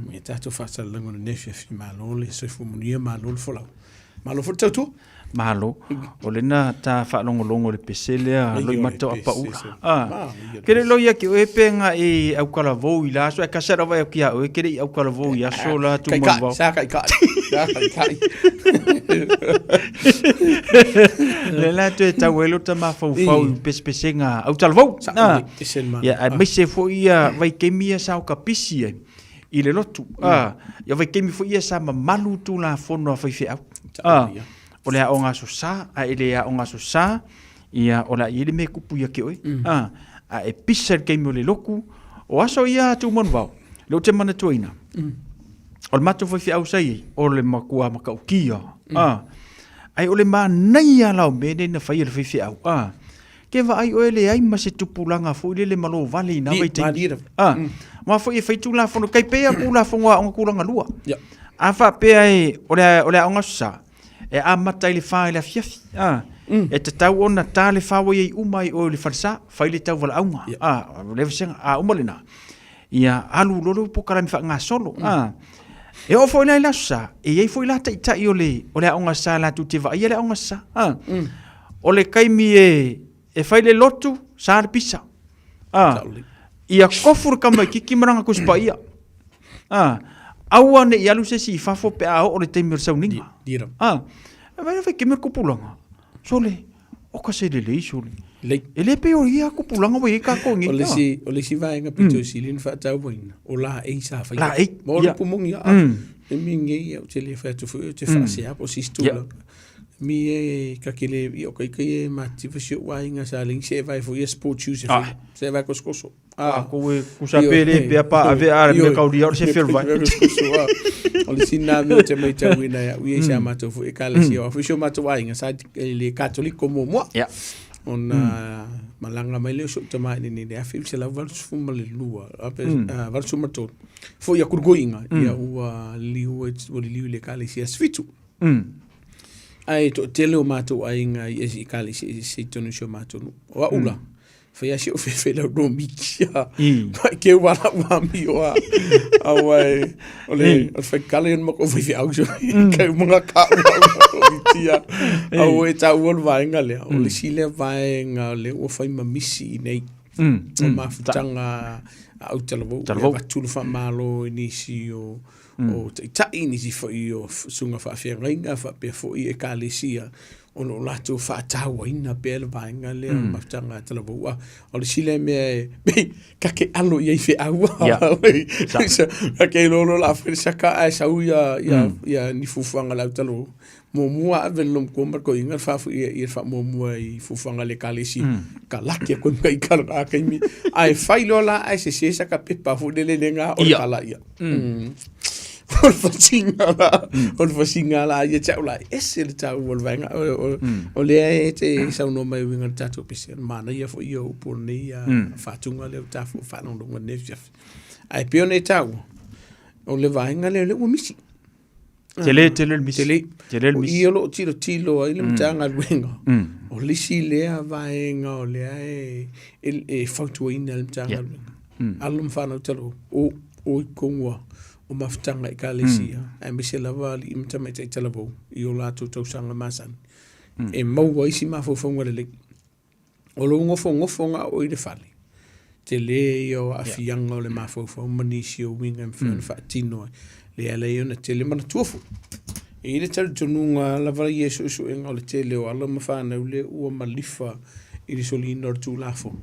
me tātu whaatala lango le nei fiafi malole sei fu manuia malole folau malo fo tautu Malo o le na ta whaalongolongo le pesele a loi matau apa ua. Kere loia ki oe penga e au kalavou i laso, e kasera vai au ki a oe, kere i au kalavou i aso la tu mawau. Sa kai kai. Le la tu e tau elo ta mawhau pespese nga au talavou. Ia, mai se fo ia vai kemia sa o kapisi ai. I le lotu. Ia vai kemi fo ia sa mamalu tu la fono a whaife au. O le aonga so sa, a ele aonga so sa, ia o la iele me kupu ia ke oi. A e pisa le keimi o le loku, o aso ia tu monu vau. Leo te mana tuaina. O le mato whaifi au sai, o le makua maka ukia. Ai o le maa nei a lau mene na whai le whaifi au. Ke wa ai o ele ai ma se tupulanga fo ile le malo vale ina vai te. Ma fo i whaitu la fono kai pea kula fonga onga kulanga lua. A wha pea e o le aonga so sa. E a matai le whae le fiafi. E te tau ona tā le whawe i umai o le wharisa, whai le tau wala aunga. Le wasenga, a umalina. Ia alu lolo po karami wha ngā solo. E o fo ina i lasa, e ei fo i lata i tai o le aunga sa la tu te wa, ia le aunga sa. O le kaimi e whai le lotu, sa le pisa. Ia kofur kama i kiki maranga kuspa ia. Aua ne i alu se si fafo pe a o le teimir sau ninga. Dira. Vai vai kemer kupulanga. Sole. O ka se le lei sole. E le pe o ia kupulanga vai ka ko ngi. O le si vai nga pito silin fa tau boina. O la e sa fa. La e. Mo le pumongi a. E mingi o te le fa tu fu te fa se a po si stula. Mi e ka kele i o kai kai mati fa si wa inga sa ling se vai fo yes po choose se vai koskoso. Ko e kusapele pe pa ave a me ka uri se fer vai. O le sina me te mai tau ina ya ui se amato fu e kale si o fu sho mato wa inga sa le katoliko mo mo. Ona malanga mai le so te mai ni le afim se la val fu male lua val su mato fu ya kurgoinga ya ua liu o liu le kale si asfitu. Ai to tele o mato ainga i esi kali se tonu sho mato o ula fa ya si o fe la do mikia pa ke wala wa mi o ai ole o fe kali en mo ko fi au so ka mga ka tia au e ta wol va inga le o le sile va inga le o fa ma misi nei o ma futanga au talavo va tulu fa malo inisi o ta ini si fo io sunga fa fianga fa pe fo e kalesia ono lato fa tawa ina pe va inga le mafutanga talavo o le sile me be ka ke alo ye fe awa ka ke lo la fa saka a sa ya ni fufanga la talo mo mua velum ko mar ko inga fa fu e fa mo mua I fufanga le kalesi ka laki ko ngai ka ka mi ai fai lola ai se saka pe pa fu de le nga o kala ia Ol fasinga la ia tau la ese le tau wol vanga o le te sa no mai winga tatu pese mana ia fo io por nei fatunga le tafu fa no ngo nefia ai pione tau o le vanga le o misi tele misi io lo tilo ai le mtanga winga o le si le vaenga o le e fatu ina le mtanga alum fa no telo o kongwa o mafutanga I kalesia ai me se lava li imta me te talavo I o lato tau sanga masan e mau isi mafofonga le o lo ngofonga o I le fale te le o afianga o le mafofonga manisi o winga mfana fatino le ala yo na te le mana tuofu e le tau tonunga lava yesu su enga o le te le o ala mafana ule ua malifa I le solino tu lafo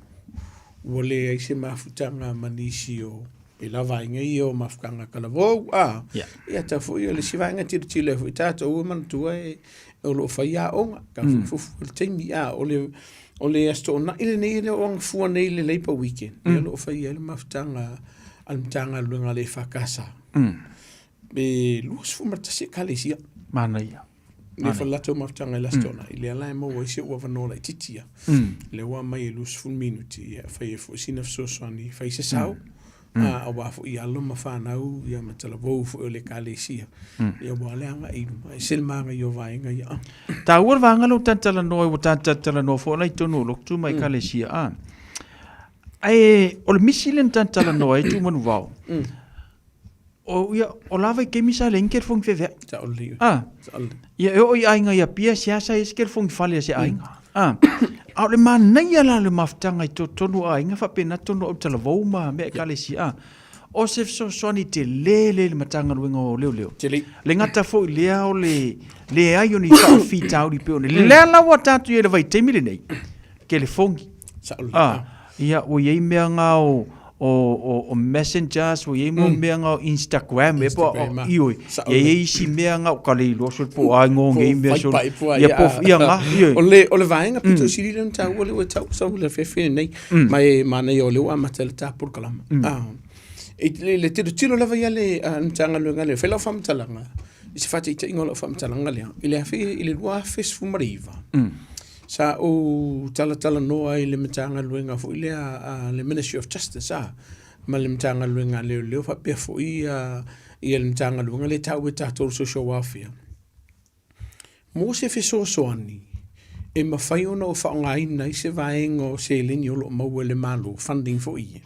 o le ise mafutanga manisi o Pe la vainga I o mafkanga kala vou ia ta fu ia le si vainga tiri fu tato o man tua o lo faia onga ka fu le taimi o le asto na ile nei le on fu nei le leipa weekend ia lo faia le maftanga al mtanga lunga le fakasa be lus fu marta se kalisia mana ia le falato maftanga la stona ile ala mo wo se wa no la titia le wa mai lus fu minuti ia faia fu sina so soni fa se sau a wa fu ia lo ma fa na u ia matala vo fu le kalisia ia wa le anga I sel manga yo vainga ia ta ur vanga lo tantala no o tantala no fo lai tonu lo tu mai kalesia ai o le misilen tantala no ai tu manu vau o ia o lava ke misa le inker fong feve ta o le ia o ia ainga ia pia sia sa isker fong fale sia ainga au le mana ia la le maftanga I tonu ainga fa pena tonu o tala vau ma me kalesia o se so ni te le matanga luenga o leo le ngata fo lea o le ai oni fa fi tau di pe le la wa tatu ia le vai temile nei ke le fongi ia o ye mea nga o messengers o ye mo mea nga Instagram e po ioi ye si mea nga ka le lo so po ai ngo nge mea so ia po ia nga o le vainga pito siri le tau o le tau so le fe nei mai mana yo le wa matel ta por kalama le tiro lava ia le mtanga luenga le fela fam talanga I se fate ita ingola fam talanga le ile afi ile lua fes fu mariva sa o tala no ai le mtanga luenga fu ile le Ministry of Justice ma le mtanga luenga le fa pe fu ia le mtanga luenga le tau ta to social welfare mo se fe so ani e ma fai ona o fa ngai nei se vaenga o se lini o lo mau le malu funding fu ia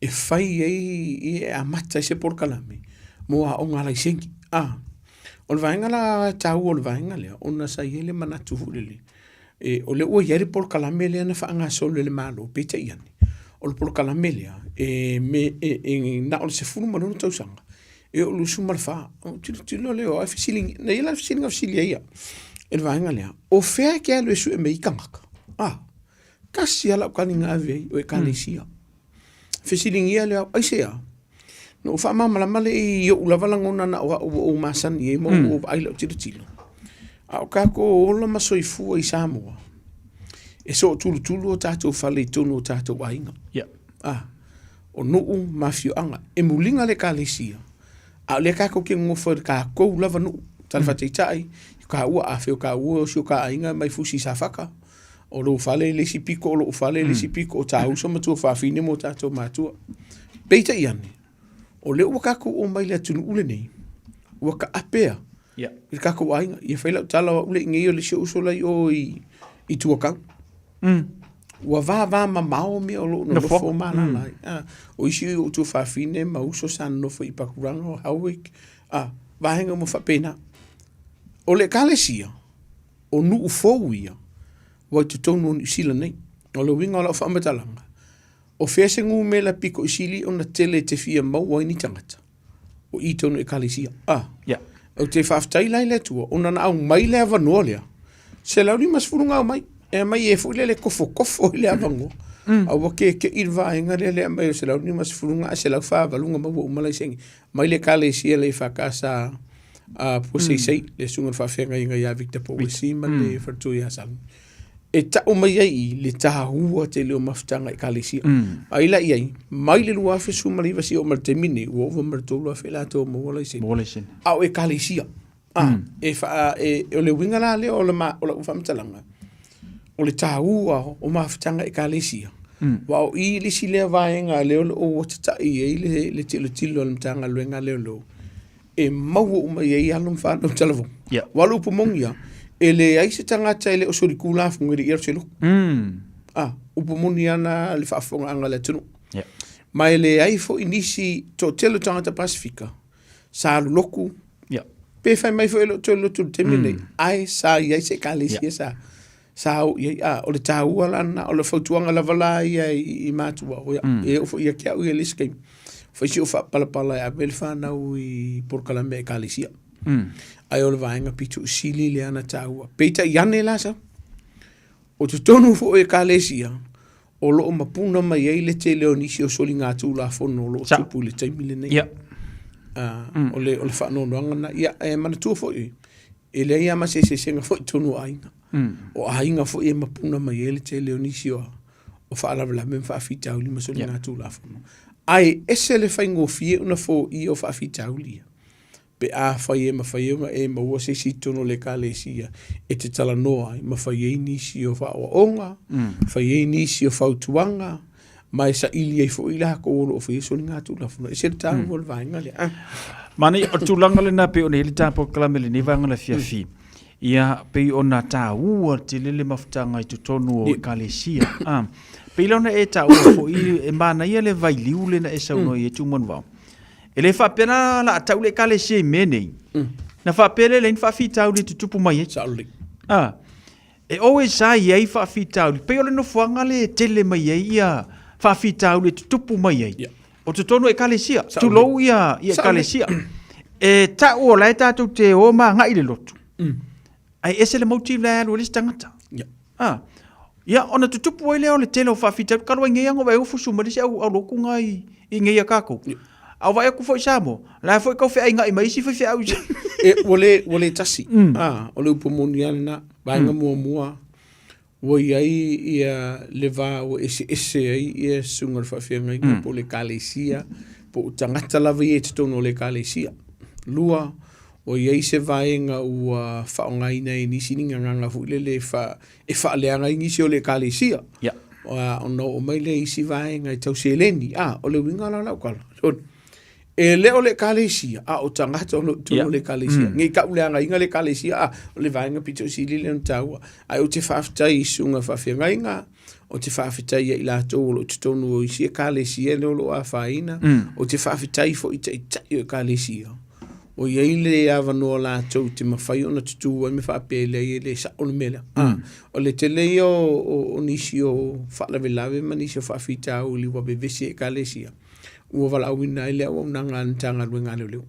e fai e a mata se por kalame mo a onga la singi o le vaenga la tau o le vaenga le ona sa ile manatu hulele e o le o yeri por kalame le na fa nga so le malo pete yani o le por kalame le na o se funu manu tau sanga e o lu sumar fa tilo le o feeling na ila feeling of silia e vaenga le o fe ke lo su e me ikanga kasi ala kaninga ave o e kalisia fisiling ia le ai sea no fa mama la male I o la valanga na o masan I mo o ai lo tilo au ka ko o la masoifu I Samoa e so tulu o tato fale tonu o tato wainga o no mafio anga e mulinga le kalisia a le ka ko ke ngofo ka ko la vanu talfati tai ka ua a feo ka ua o ka ainga mai fusi safaka o lo fale le si piko o lo fale le si piko o ta uso matu fa fine mo tato matu peita iani o le waka ko o mai le tunu ule nei waka apea il ka ko ainga I fela tala ule ngi o le si uso lai o I tuaka wa va mao me o lo no fo mala lai o isi o tu fa fine ma uso san no fo I pakuranga hawik va henga mo fa pena o le kalesia o nu ufo ia wa tu tonu sila nei o le winga la fa matalanga o fese ngu me la piko sili ona tele te fia mau wa ni tangata o I tonu e kalesia o te fa aftai lai le tua ona na au mai le avanolia se la ni mas furunga mai e mai e fu le kofo le avango a wa ke irva inga le mai se la ni mas furunga se la fa valunga mau o malai sengi mai le kalesia le fa casa po sei le sunga fa fenga inga ya victor po si ma le fertu ya sal e ta o mai ai le ta hua te le o maftanga I kalesia ai la ai mai le lua fe su mali vasi o martemini o over martolo fe la to mo wala sin au e kalesia e fa o le winga la le o le ma o la famtalanga o le ta hua o maftanga I kalesia wa o I le si le vaenga le o ta I le tilo le mtanga luenga le lo e mau o mai ai alum fa no telefon walu pumongia ele ai se tangata ele o sori kula fungiri ia selo upomoni ana le fa fonga anga le tunu mai ele ai fo inisi to telo tangata Pasifika sa loku pe fai mai fo elo telo tu temine ai sa ia se kalesi sa o ia o le tau ala na o le fotuanga la vala ia I matua o ia o fo ia kia o ia liskei fo si o fa pala a belfa na I por kalame kalisia ai o le vaenga pitu sili le ana taua peita iane la sa o te tonu fo e kalesia o loo mapuna mai ai le te leo nisi o soli ngā tūlafono o loo tupu le taimi le nei. O le whaanonoanga na ia mana tua fo i. E le ia ma se senga fo i tonu ainga. O ainga fo i mapuna mai ai le te leo nisi o whaalawala me whaafitau li ma soli ngā tūlafono. Ai ese le whaingo fie una fo i o whaafitau lia. Pe a whai e maua se si tono le kālesia e te tala noa ma whai e nisi o whaoonga, whai e nisi o whautuanga, mai sa ili e fo ila hako olo o whai soli ngā tūlafuna. E se le tāu o le vaenga le. Mani o tūlanga le nā pe o ne hili tāpo kalamele ni vanga le fiafi. Ia pe o nā tā ua te lele mafutanga i tutonu o kālesia. Pe ilauna e tā ua fo i e mana ia le vai liu le na e sauno i e tūmanu vau. E le whapena la atau le kālesia i menei. Na whapele le in whawhitau le tutupu mai e. Sauli. E oe sa iei whawhitau le. Pe o le no fuanga le tele mai e ia whawhitau le tutupu mai e. O te tonu e kālesia. Tu lou ia kālesia. E ta o lai tātou te o ma ngai le lotu. Ai ese le mauti le alu le stangata. Ia ona tutupu ai leo le tele o whawhitau. Kalua ngei ango vai ufusu ma le se au loku ngai i ngei a kako. Au vai aku foi Samoa. La foi ko fe ai ngai mai si foi fe au. E wole tasi. O le upomoni ana bainga mua. Wo ai ia leva o ese ai ia sunga fa fe ngai po le kālesia. Po tangata lava i te tono le kālesia. Lua o ia se vaenga ua whaongai nei nisi ninga nganga fu le fa e fa le anga nisi o le kālesia. O no o mai le isi vaenga i tau se leni. O le winga la kala. E leo le kālesia, o tangata o tuno le kālesia. Ngai ka uleanga inga le kālesia, o le vaenga pito sili le ntaua. Ai o te whaafitai sunga whawhianga inga, o te whaafitai i lato o te tonu o isi e kālesia leo lo a whaina, o te whaafitai fo i tai o kālesia. O iei le awanoa lato te mawhai o na tutua me whaapele i le sa ono mele. O le te lei o nisi o whaalawe ma nisi o whaafitau li wabe vesi e kālesia. Ua wala awina i lea wau nanga ntanga ruenga leo.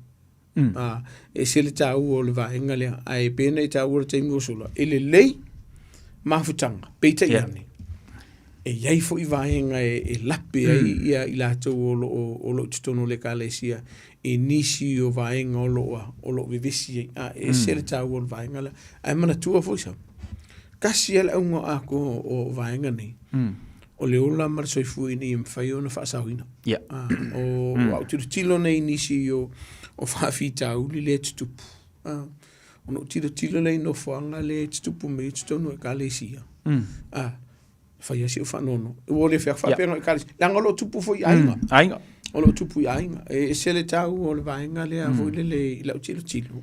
E se le tāu o le vaenga lea. Ai pēna i tāu o le taimi o sola. E le lei mafutanga. Peita i ane. E iai fo i vaenga e lape ai ia i lātou o lo tutono le kālesia. E nisi o vaenga o lo vivisi. E se le tāu o le vaenga lea. Ai mana tua fo isa. Kasi ala unga ako o vaenga nei. O le ola mara soifu ini i mwhai o na whaasauina. O au tilo nei nisi o whaafitau li le tutupu. O no tilo nei no whaanga le tutupu me tutonu e kālesia. Whai asi o whanono. O le whapenga e kālesia. Langa lo tupu fo i ainga. O lo tupu i ainga. E se le tau o le vaenga le a fo le lau tilo.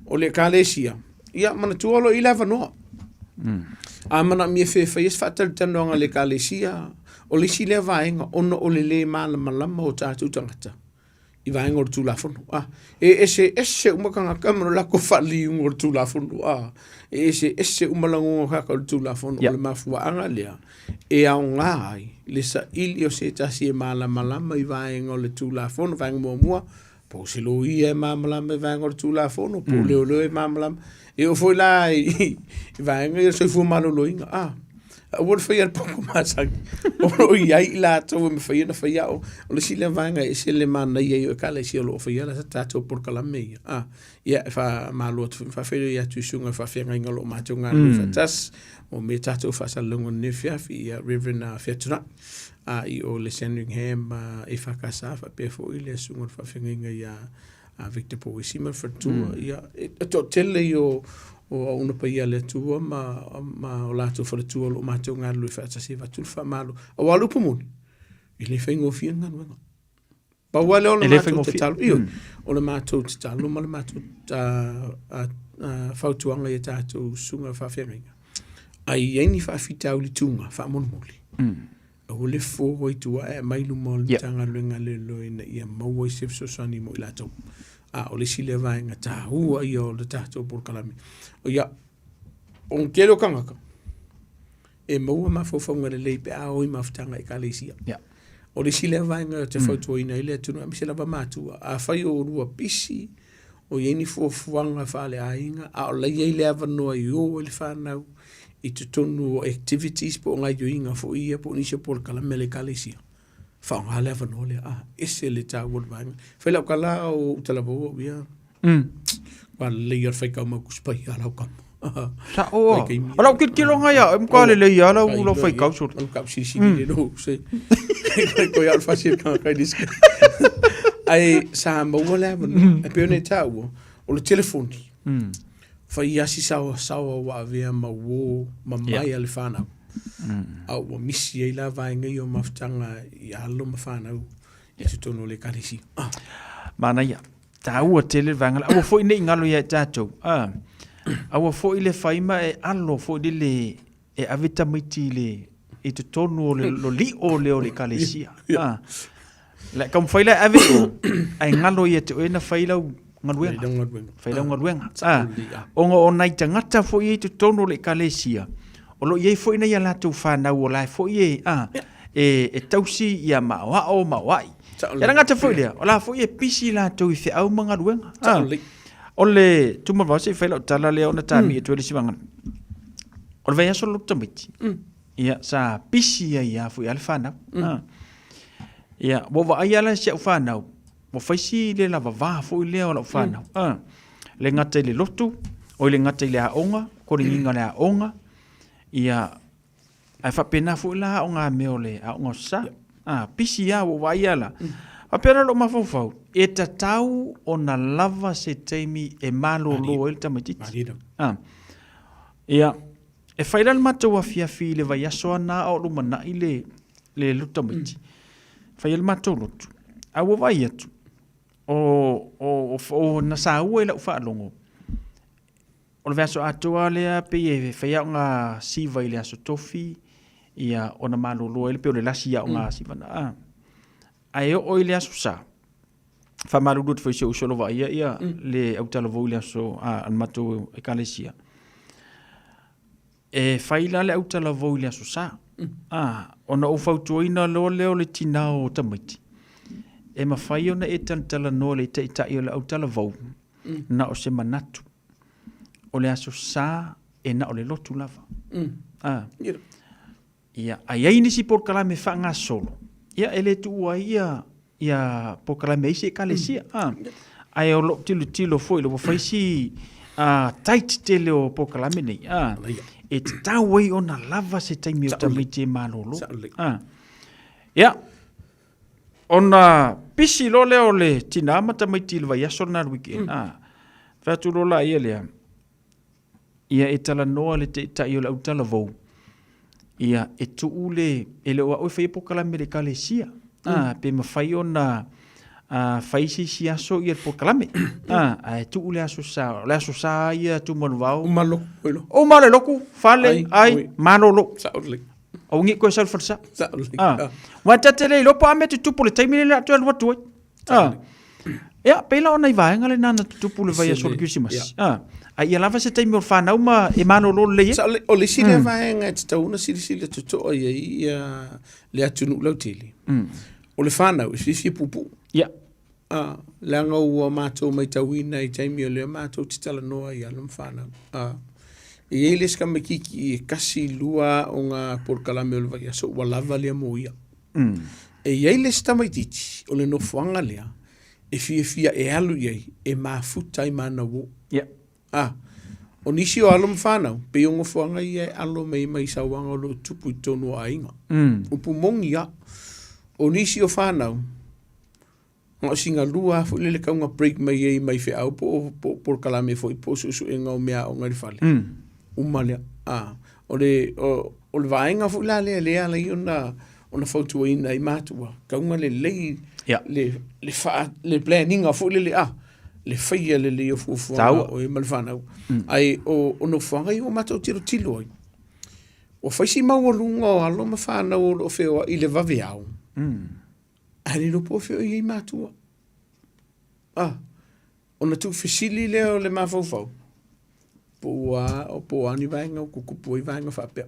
O le kālesia. Ia mana tuolo i la wanoa. Mana mi fe es fatal tanoanga le kālesia o le si le vaenga ono o le malama o tātou tangata i vaenga o tūlafono ese umakanga kamera la ko fali o tūlafono ese umalango haka o tūlafono o le mafuaanga lea e au ngai le sa ili o se tasi e malama i vaenga o le tūlafono vaenga mua po se lo i e malama i vaenga o tūlafono po leo e malama e o foi lá e vaenga e so fu malo loinga o foi al pouco mais o ia lá to me foi na foi o le sile vaenga e se le mana ia o kala si o foi lá tato por kala me ia fa malo fa foi ia tu sunga fa fenga ngalo matunga fa tas o me tato fa salongo ne fia fi Reverend Fiatuna i o le Sandringham e fa casa fa pe foi le sunga fa fenga ia a Victor Poisima for tour ia to tele o una paia le tua ma o lato for tour lo ma tonga lu fa tasi va tul fa malo o alu pumun ile fengo fianga no pa wale o le fengo tal io o le ma to tal lo ma le ma to fa tuanga ia tato sunga fa fianga ai ni fa fitau li tunga fa mon moli o le fo i tua e mai lu mol tanga luenga le loina ia maua i sefso sani mo i lato o le sile vaenga ta hua i o le tato por kalami o ia on kelo kangaka e maua mafofonga le leipe a oi maftanga i kālesia o le sile vaenga te fautua ina i le tunu a misela ba matua a fai o rua pisi o ieni fuafuanga whale a inga a o lai le avanoa i o le whanau I te tonu o activities po ngai yo inga fo ia po nisi po kala mele kalesia. Fa nga le fa no le ese le ta word bang. Fa la kala o tala bo bia. Wa le yer fa ka ma kuspa ya la ka. Sa o. Ala kit kilo nga ya em ka le ya la u lo fa ka sur. Ka si de no se. Ko ya fa si ka dis. Ai sa mo wala mo. E pe ne ta o le telefoni. Fa ia si sawa wa vea ma wo ma mai ale whanau. Au wa misi e la vaenga i o maftanga i alo ma whanau i te tono le karisi. Mana ia, ta ua tele vangala. Awa fo ine ingalo ia tātou. Awa fo ile whaima e alo fo ile e avita maiti le i te tono lo li o leo le karisia. Le kam whaila ave o ai ngalo ia te oena whailau ngaruenga. Whailau ngaruenga. Onga o nai tangata fo i te tono le kalesia. O lo iei fo ina ia lātou whanau o lai fo i e tausi ia mawao mawai. E rangata fo i lea. O la fo i e pisi lātou i whiau ma ngaruenga. O le tuma vase whailau tala lea ona tāmi e tuele si wangan. O le vai aso lo tamiti. Ia sa pisi ia fo i ale whanau. Ia, wa ai ala si au whanau. Mo faisi le lava va fo i lea o la whanau. Le ngata i le lotu, o le ngata i le aonga, ko le inga le aonga, ia ai whapena fo i la aonga meo le aonga sa. Pisi ia o vai ala. Whapena lo mawhawhau, e tatau o na lava se teimi e malo lo el tamatiti. Ia, e whairal matou a fiafi le vai aso ana o lumana i le lutamiti. Whairal matou lotu. Awa vai atu. O na sa ua i lau whaalongo. O le vaso atua lea pe e whaia o ngā siva i le aso tofi ia o na malolo ele pe o le lasi ia o ngā siva na. Ai o i le aso sa. Whamaruru te whaise usolo wa ia le autala vau le aso an matou e kalesia. E whaila le autala vau le aso sa. O na ufautuina lo leo le tina o tamaiti. E mawhai ona e tala noa le itai o le autala vau na o se manatu o le aso sa e na o le lotu lava. Ia, ai ai nisi por kalame wha ngā solo. Ia, ele tua ia por kalame eisi e kalesia. Ai o lo tilo foi, lo whaisi tight te leo por kalame nei. E te tawai o na lava se taimi o tamiti e malolo. Ia, ona pisi lo leo le tina mata mai tilva yaso na weekend. Fatu lo la ia lea. Ia e tala noa le te tai o le autala vau. Ia e tuu le ele o whai pokala me le kalesia. Pe mawhai ona whaisi si aso ia pokalame. E tuu le aso sa. Le aso sa ia tu manu vau. O male loku. Fale ai malolo. O ngi ko sal farsa. Wa tatele lo pa me tupu le taimi le atu al watu. Ya pela ona i vaenga le nana tupu le vai aso le Christmas. Ai ia lava se taimi o whanau ma e manolo le ia. O le sile vaenga e tauna sile tuto ia le atunu lau tili. O le whanau e fifi pupu. Ya. Langa ua mātou mai tawina i taimi o le mātou titala noa i alam whanau. I eiles ka makiki e kasi lua o ngā porkalame o le vai aso ua lava lea mo ia. E eiles tamaititi o le nofuanga lea e fia e alu iei e mafuta i mana wo. O nisi o alo mwhanau, pe o ngofuanga i e alo mei mai sawanga o lo tupu i tonu a inga. Upu mongi a. O nisi o whanau, ngā singa lua fu lele kaunga break mai e mai fe au po porkalame fo i po susu e ngau mea o ngari fale. Umalea. O le vaenga fu la lea la i ona fautua ina i mātua. Kaunga le le planninga fu lele le faia le o fufuanga o e malwhanau. Ai o no fuanga i o matau tilo ai. O faisi maurunga o alo mawhanau o feo i le vave au. Ai no po feo i mātua. O na tu fesili leo le mafaufau. Po ani vaenga o kukupu i vaenga whapea.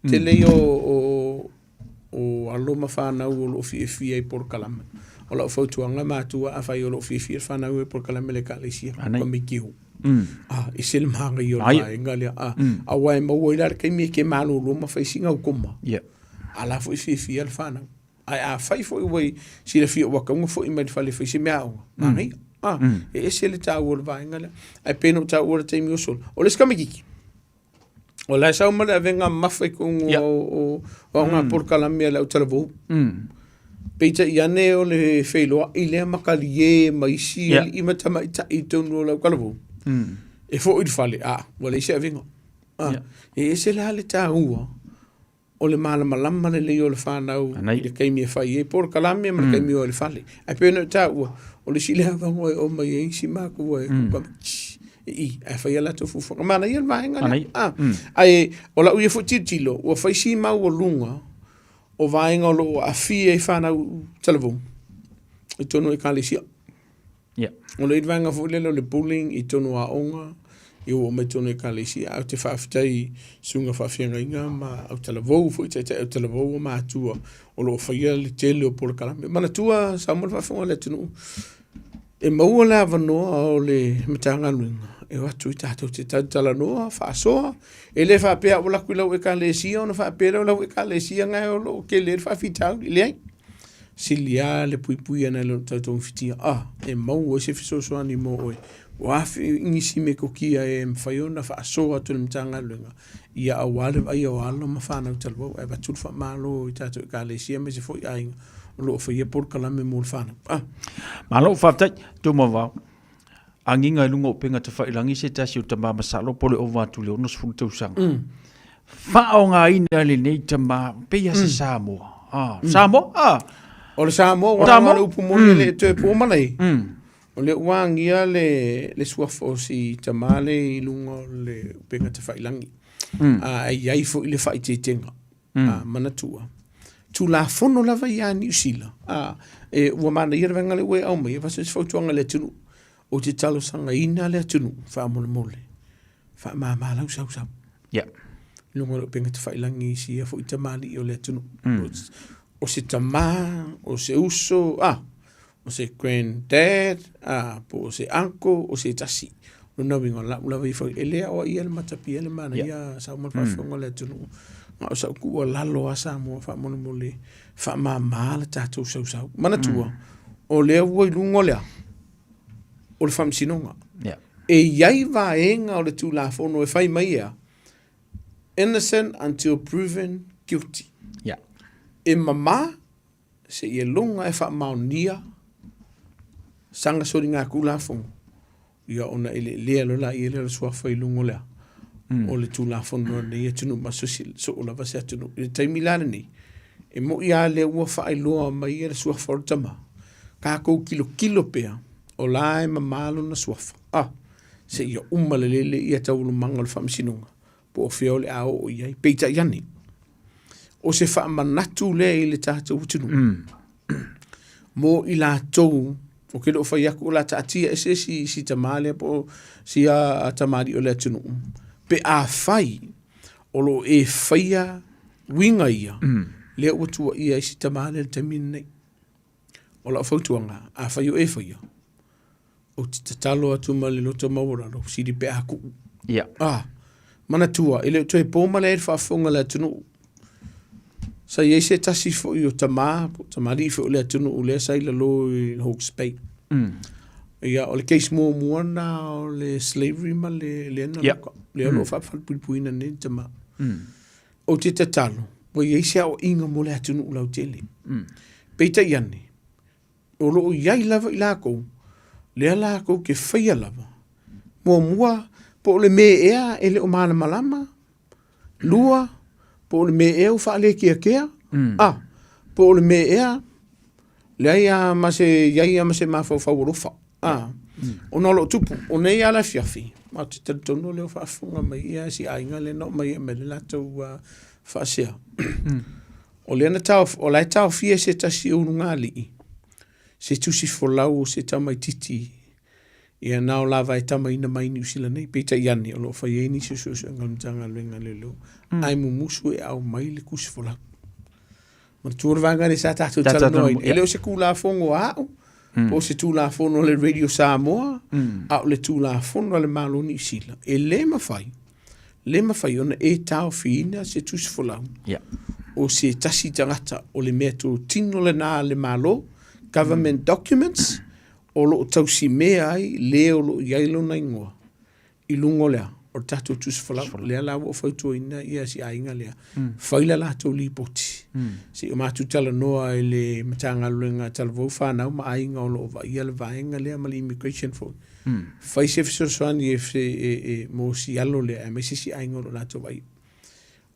Te lei o alo mawhanau o lo fia i porkalama. O lau fautuanga mātua a whai o lo fia whanau e porkalama le kalesia. Pa mikihu. I sel manga i o vaenga le a wai mo ila ke mi ke malo lo ma fai singa ukuma ala fo fi al fana a fai fo wai si le fi wa ka mo fo i me fale fai si me au mangi e sel ta o vaenga le ai peno ta o te mi o sol o le skama kiki o la sa ma venga mafai ko o nga por kalamia la utalavu peita iane o le feilo i le makalie mai si i mata mai ta i tonu la kalavu e fo i fale wala se venga e se la le ta ua o le mala malama le o le fana o le kai mi fai e por kalamia ma kai mi o le fale ai pena ta ua o le sile va o mai si ma ko I fai ala to fufu mana ia vaenga ai o la uia futitilo o fai si mau o lunga o vaenga lo a fie fana televo i tonu e kalesia o le vaenga fu le bullying i tonu a onga i o me tonu e kalesia au te faaftai sunga faafenga inga ma au televo fu te au televo ma tua o lo fai le tele o por kalame mana tua sa mo faafenga le tonu e maua la vanoa o le matanga luinga e watu i tātou te tautala noa whaasoa e le whaapea o laku lau e ka lesia o na whaapea o lau e ka lesia ngai o lo ke le whaafitau i leai silia le pui ana lo tātou whitia e mau o se fisosoani mo oe wafi ingisi me kokia e mwhaiona whaasoa tu le matanga luinga ia awale ai awalo ma whanau talwau e watu whaamalo i tātou e ka lesia me se fo i ainga lo whaia por kalame mo le whanau malo whaatai tu mo wau anginga lunga o penga te whailangi se tasi o tama masalo pole o watu leo nos fulu tausanga. Whao ngā ina le nei tama peia se Samoa. Samoa? O le Samoa, o ngā upu moni le te pōmanei. O le uangia le suafo si tamale i lunga le penga te whailangi. Ai ai fo i le whai te tenga. Manatua. Tu la fono lava i a New Zealand. E ua mana i rawenga le ue au mai, e vasa se fautuanga le tunu. O te talo sanga ina le atunu, wha mole mole. Wha mālau sau. Lunga lo penga te whailangi si a fo i tamali o le atunu. O se tamā, o se uso, o se granddad, po o se uncle, o se tasi. O nawinga lawa i whai, e lea o ia le matapi, ele mana ia sa umar whawhonga le atunu. O sa kua lalo a Samoa, wha mole mole, wha māla tātou sau. Manatua, o lea ua i lunga lea. O le whamsinonga. E iai vaenga o le tūlafono e whai mai ea. Innocent until proven guilty. E mama se i e longa e wha maonia sanga sori ngā kūlafono. Ia ona ele lea lola i ele suafa i lungo lea. O le tūlafono ne i atunu masosi so o lava se atunu. I taimi lana ni. E mo ia le ua wha loa mai e le suafa o tama. Kākou kilo pea. O lae mamalo na suafa. Se ia umalelele ia taulu manga le whamsinunga. Po o whio le ao o iai. Peita iani. O se whaamanatu le i le tātou utinu. Mo i la tou. O ke lo whaiaku o la tātia ese si tamale po si a tamari o le atunu. Pe a whai. O lo e whaia winga ia. Le utua ia si tamale le tamine nei. O la whautuanga. A whai o e whaia. O te tatalo atu ma le loto mauraro, si di pe aku. Mana tua, ele to e pōma le whaafonga le atunu. Sa iei se tasi fo i o tamari fo le atunu o le saila lo i Hawke's Bay. Ia, o le case mua na o le slavery ma le ana loka. Le alo whaapalpuipuina ne tama. O te tatalo, o iei se au inga mo le atunu u lau tele. Peita iane. O lo iai lava i lako. Lea la ko ke whaia lava. Mua, po le me ea ele o mana malama. Lua, po le me ea u whaale kia. Po le me ea, lea ia mase mawhawhawurufa. O nolo tupu, o nei ala fiafi. Ma te tatono leo whaafunga mai ia si ainga le no mai me le latou whaasea. O lea na tau, o lai tau fia se tasi ununga li. Se tusi folau se tamai titi. Ia nao lava e tamai ina mai New Zealand nei. Peita iani o lo whaieni se susu ngamtanga luenga lelo. Ai mumusu e au mai le kusi folau. Mana tuura vanga ne sa tātou tala noi. E leo se kula fongo au. Po se tulafono le Radio Samoa, a o le tulafono le malo ni sila. E le mawhai ona e tau whina se tusifolau. O se tasi tangata o le mea tu tino le nā le malo, government documents, o lo tausi mea ai, le o lo iailo na ingoa. I lungo lea, o tatou tusifolau, lea lawa o whautua ina ia si ainga lea. Whaila latou li poti. Si o mātu tala noa e le matanga luenga tala vau whanau, ma ainga o lo va ia le vaenga lea ma le immigration for. Whai se fisosoani e mo si alo lea, me si ainga o lo latou vai.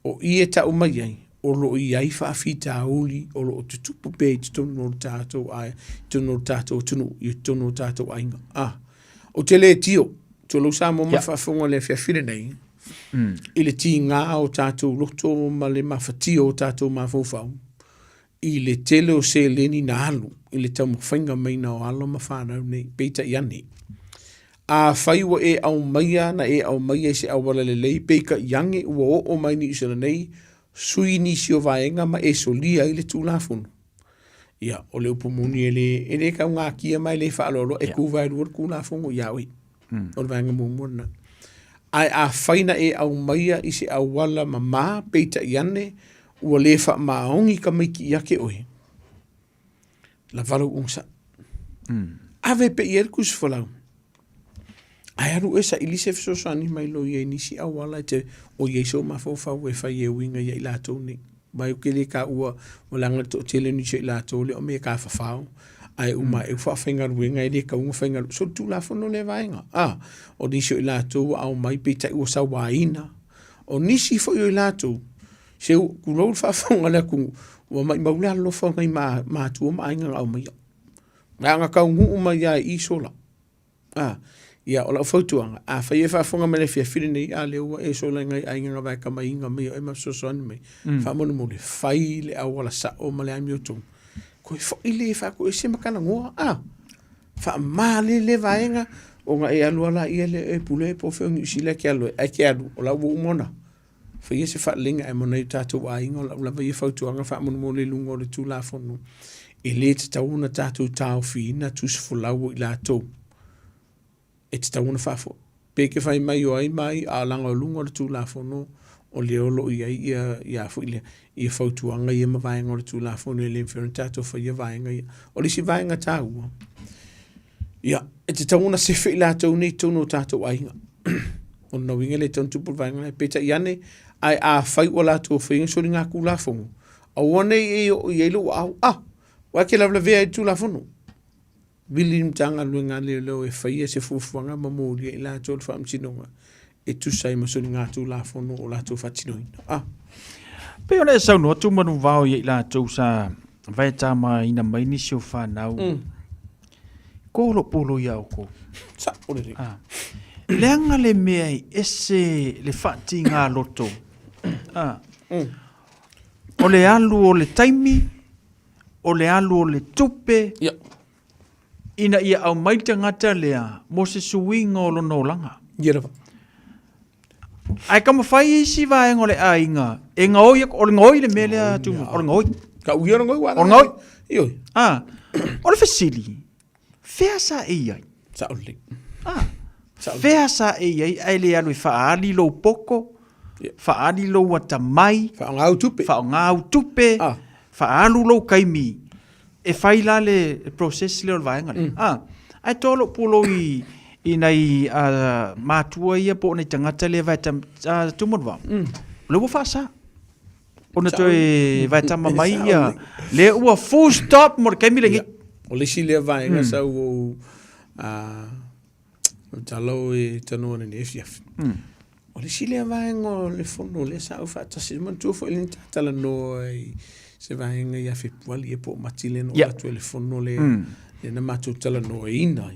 O i e ta umai ai, o lo i ai whaafita auli, o lo tutupu pe i tunu tātou ai, tunu tātou tunu, i tunu tātou ainga. O te le tio, to lo sa mo ma whaafonga le whiawhine nei, i le ti ngā o tātou loto ma le mawhatio o tātou mawhawhau, i le tele o se leni na alu, i le tau mwhainga meina o alo ma whanau nei, peita i ane. A whaiwa e au maia na e au maia se au wala le lei, peika yange ua o mai ni usana nei, sui ni si o vaenga ma e so lia i le tūlafunu. Ia, o le upumuni e le kau ngā kia mai le whaalolo, e kūwai ruar kūlafunu iaui. O le vaenga mumuna. Ai a whaina e au maia i se au wala ma mā, peita i ane, ua le wha maongi ka maiki i ake oe. La valu ungsa. Ave pe i erkus whalau. Ai aru esa ilise fisosani mai lo ye nisi awala te o yeso mafofau e fa ye winga ye ilato ni. Mai o kele ka ua walanga to tele ni se ilato le o me ka fafau. Ai uma e fa finga winga e ka unga finga so tu la fono le vainga. O nisi ilato au mai pita o sa waina. O nisi fo yo ilato. Se ku lo fa fonga le ku wa mai maula lo fa ngai ma tu ma ainga au mai. Nga ka ungu ma ya isola. Ia, o la whautuanga. A whai e whafonga me le whiawhiri nei, a leo e so la ngai ainga vai ka mai inga mai o e masosoani mai. Whamonu mo le whai le au wala sa o ma le ami o tung. Ko e whai le whako e se makana ngoa. Wha maa le vaenga o nga e alua la ia le e pule e po whio ni usi le ke alu. Ai ke alu, o la ua umona. Whai e se wha linga e mona i tātou a inga o la vai e whautuanga whamonu mo le lunga o le tū la whonu. E le te tauna tātou tāo whina tusifulau i la tau. E te tauna whafo. Peke whai mai o ai mai, a langa o lunga o le tūlafono, o le olo i ai ia fo ile, ia whautuanga ia ma vaenga o le tūlafono, e le mwhiron tātou whai ia vaenga ia. O le si vaenga tāua. Ia, e te tauna se whi la tau nei tono tātou ainga. O na winga le taun tupu vaenga, e peta iane, ai a whai o la tau whainga sori ngā kūlafono. A wane e o i eilu au, wake lavla vea i tūlafono. Vili mtanga luenga leo e whaia se fufuanga mamoria i la tōl whaamtinonga e tusai masoni ngā tū la fono o la tō whatinoina. Pe ole sau no tu manu vao i la tō sa vai tama ina mai ni sio whanau. Ko lo polo ia oko. Sa, ole re. Leanga le mea i ese le whati ngā loto. O le alu o le taimi, o le alu o le tupe, ina ia au maita ngata lea mo se suinga o lono langa. Ierava. Ai kama whai isi vaenga o le ainga. E ngoi, o le ngoi le melea tumu. O le ngoi. Ka ui o le ngoi wala. O le ngoi. Ioi. O le fasili. Fea sa e iai. Sa ole. Fea sa e iai. Ai le alu i whaali lo poko. Whaali lo watamai. Whaongau tupe. Whaongau tupe. Whaalu lo kaimi. E whai la le process leo vaenga le. Ai tolo polo i nei mātua ia po nei tangata le vai tumon wau. Le ua whaasa. Ona toi vai tama mai ia. Le ua full stop mo le kaimi lengi. O le si lea vaenga sa ua talo e tanoa ni efiaf. O le si lea vaenga o le fono le sa u whaatasi. Man tua fo ilin tatala noa i se vaenga ia whipuali e po matile no la telefono le na matu tala no ina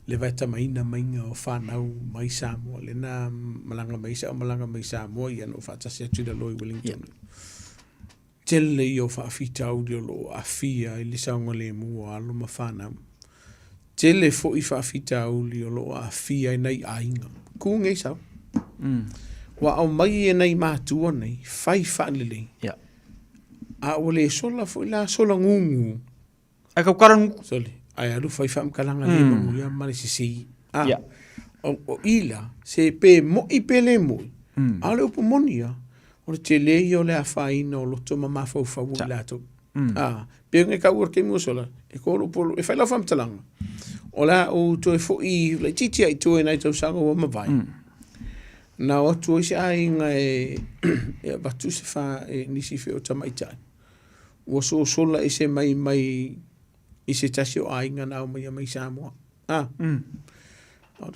le vai tama ina mainga o whanau mai Samoa le na malanga mai Samoa ia no whaatasi atu da loi Wellington tele i o whaafita audio lo a fia i le saunga le mua alo ma whanau tele fo i whaafita audio lo a fia i nei ainga kūngei sau wa au mai e nei mātua nei whai whaanile a ole sola fo la sola ngungu ai ka karan soli ai alu fai fam kalanga le mo ia male si o ila se pe mo I pele mo ale upo monia o le te le o le afaina o lo to mama fau fau la to pe nge ka ur ke mo sola e ko lo e fai la fam talanga o la o to e fo I le titi ai to e nai to sanga o ma vai na o to se ai nga e batu se fa nisi fe o tamaita o so sola e se mai I se tasi o ai nga na mai Samoa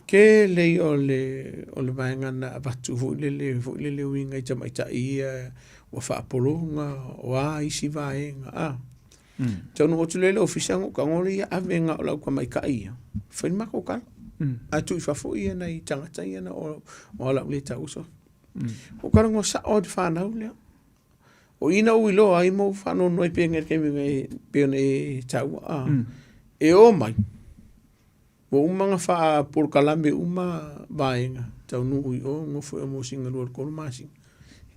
ke le o le vaenga na batu fu le winga I tamaita I o fa apolonga o a isi vaenga tonu o tu le ofisango ka ngoli avenga o la kwa mai ka ia fa ma ko ka atu fa fo ia na I tangata ia na o la le ta uso o ka ngo sa od fa na le o ina u lo ai mo fa no no pe nge ke me pe ne ta e o mai o manga fa por kalambe uma vaenga tau nu o ngo fo mo singa lo ko masi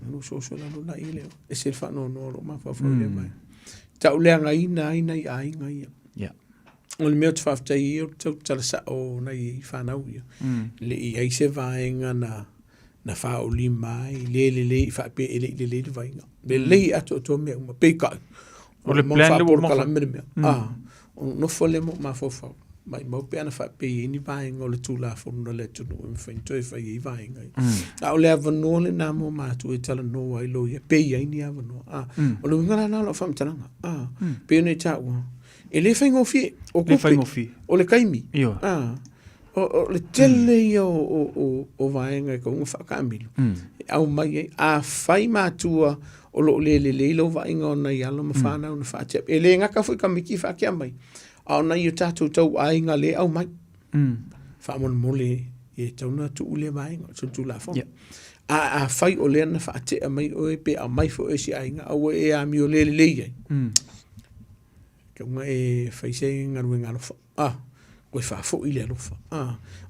no so la no ile e se fa no ma fa fo le mai tau le ngai ai ngai o le meo te whafta I o tau tala sa o nei whanau ia. Le I aise vaenga na wha o li mai, le I whape e le vaenga. Le ato to mea uma peikai. O le plan le mo fa mea. O no fo le mo ma fo fa. Mai mau pe ana whape I ni vaenga o le tūla whono le tunu o mwhainto e whai I vaenga. O le avano le nā mo mātu e tala no ai lo ia. Pei ai ni avano. O le ngara nā lo whamtalanga. Pe ne tā ua. E le whaingo fie, o kupe, o le kaimi. O le tele o vaenga ko unga whakamilu. Au mai a whai mātua o lo le lo vaenga o nei alo ma whanau na whaatiap. E le ngaka fui kamiki whaakia mai. Au nei o tātou tau ainga le au mai. Whaamon mole e tauna tu ule vaenga, tu la fong. A whai o le ana whaatea mai o e pe a mai fo e si ainga au e a mi o le iai. Nga e whaise ngaru ngalofa. Koe whaafo I le alofa.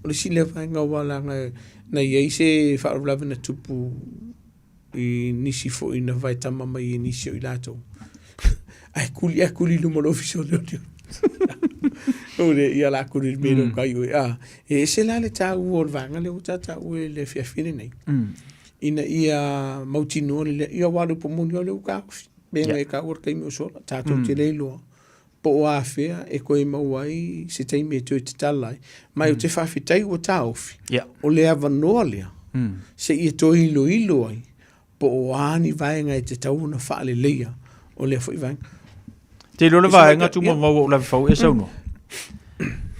O le sile vaenga wala na iei se whaarulawe na tupu I nisi fo I na vai tamama I nisi o I lato. Ai kuli lumolofi so leo leo. O le ia la kuri mero kai ue. E se la le tau o le vanga le uta tau e le fiafine nei. Ina ia mautino le ia walu pomuni o le ukakusi. Benga e ka urka I mi usola. Tato te leiloa. Po o awhia e koe mauai se teime e tui te talai. Mai o te whawhitai o tāofi. O le awanoa lea. Se I to ilo ai. Po o ani vaenga e te tauna whaale leia. O le fwoi vaenga. Te ilo le vaenga tu mo mau o la whau e sauno.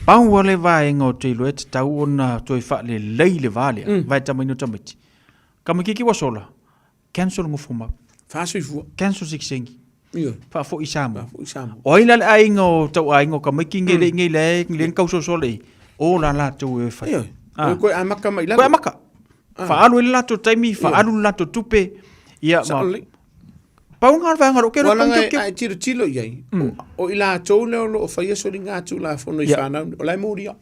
Pau o le vaenga o te ilo e te tauna toi whaale lei le valea. Vai tamaino tamiti. Kamakiki wa sola. Cancel ngofuma. Whaasui fua. Cancel siksengi. Fa fo I Samoa. O ila le ainga o tau ainga ka mai kinge le ngai le kau so sole. O la tu e fa. Ko amaka mai la. Ko amaka. Fa alu le lato taimi fa alu lato tupe. Ia ma. Pau ngal va ngal ke wala ai tiro iai. O ila to le o fa yeso ringa tu la fo no ifana. O la moria.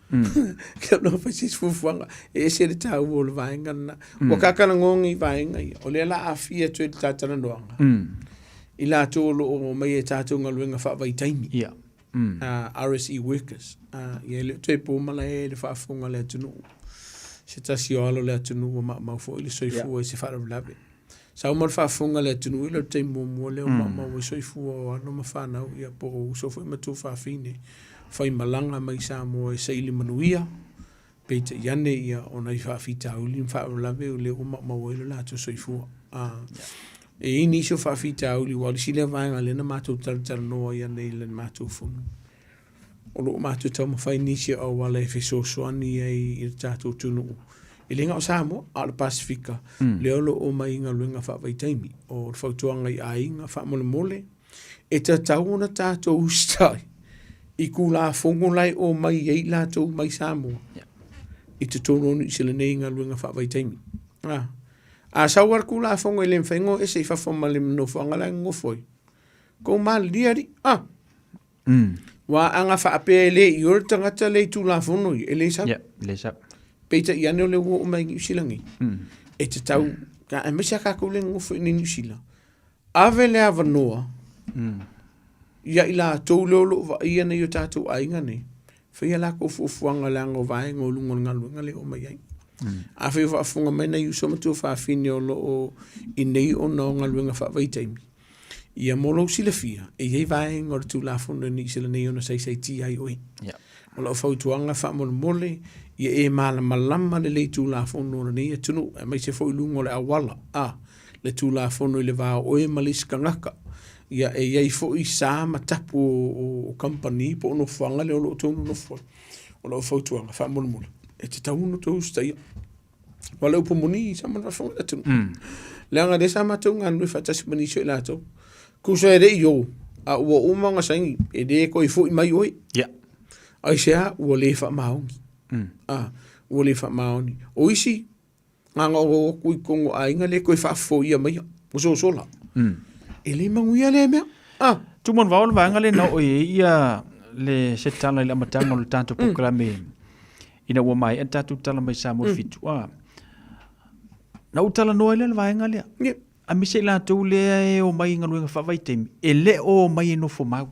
Ke no fa sis fuanga e se le tau o le vaenga na o kakana ngongi vaenga o le la afia tu le tatana noanga I la to o mai e tatu ngaluenga fa vai taimi RSE workers ye le te po mala e le fa funga le tunu se tasi o alo le tunu ma fo ile soifu e se fa labe sa o mal fa funga le tunu ile te mo le ma soifu o no ma fa na ia po so fo ma tu fa fine fai malanga mai Samoa e seili manuia peita iane ia ona I whaafita auli whaaflawe o le uma mawelo la to soifua e ini so whaafita auli wali sile vaenga lena mātou taratara noa iane I len mātou funu o lo mātou tau mawhai nisi au wala e wheso soani I tātou tunu I lenga o Samoa a le Pasifika leolo o mai inga luenga whaavaitaimi o whautuanga I ainga whaamole mole e ta tauna tātou ustai I kula fongo lai o mai ei la tau mai Samoa. I te tono ni se le nei ngā luenga whaavaitaimi. A sauar kula fongo I le mwhaingo e se I whawhama le mno whangala ngofoi. Ko mā liari. Wa anga whaapea le I ora tangata le tu la fongo I le sap. Le sap. Peita I ane o le o mai New Zealangi. E te tau ka e mesa ka kule ngofoi ni New Zealand. Ave le avanoa. ia ila tau lolo va ia na yo tatu ainga ne fia la ko fuanga la ngo vai ngo lungo ngalu ngale o mai ai a fe va funga mai na yu so matu fa fini o lo o inei o no ngalu nga fa vai taimi ia molo sile fia e ia vai ngor tu la fono ni sile nei ona sei ti ai oi o lo fa tuanga fa mole ia e mala malama le tu la fono ni e tunu mai se fo lungo le awala le tu la fono le va o e malis kangaka ia e ia fo i sa matapu o company po no fanga le o tonu no fo o lo fo tuanga fa mole e te tau no to stai wala upo moni sa man fa le tunu le anga de sa matunga no fa tas mani so la to ku so e yo a o umanga sai e de ko i fo i mai oi ai sea o le fa maungi o le fa mauni o isi nga o ku kongo ainga le ko fa fo ia mai o so la ele manguia le me tu mon vaul vanga le no ia le setala le matanga le tanto proclame ina wo mai enta tu tala mai sa mo fitu na utala no le vanga le a mi se la tu le o mai ngalu fa vai tem ele o mai no fo mau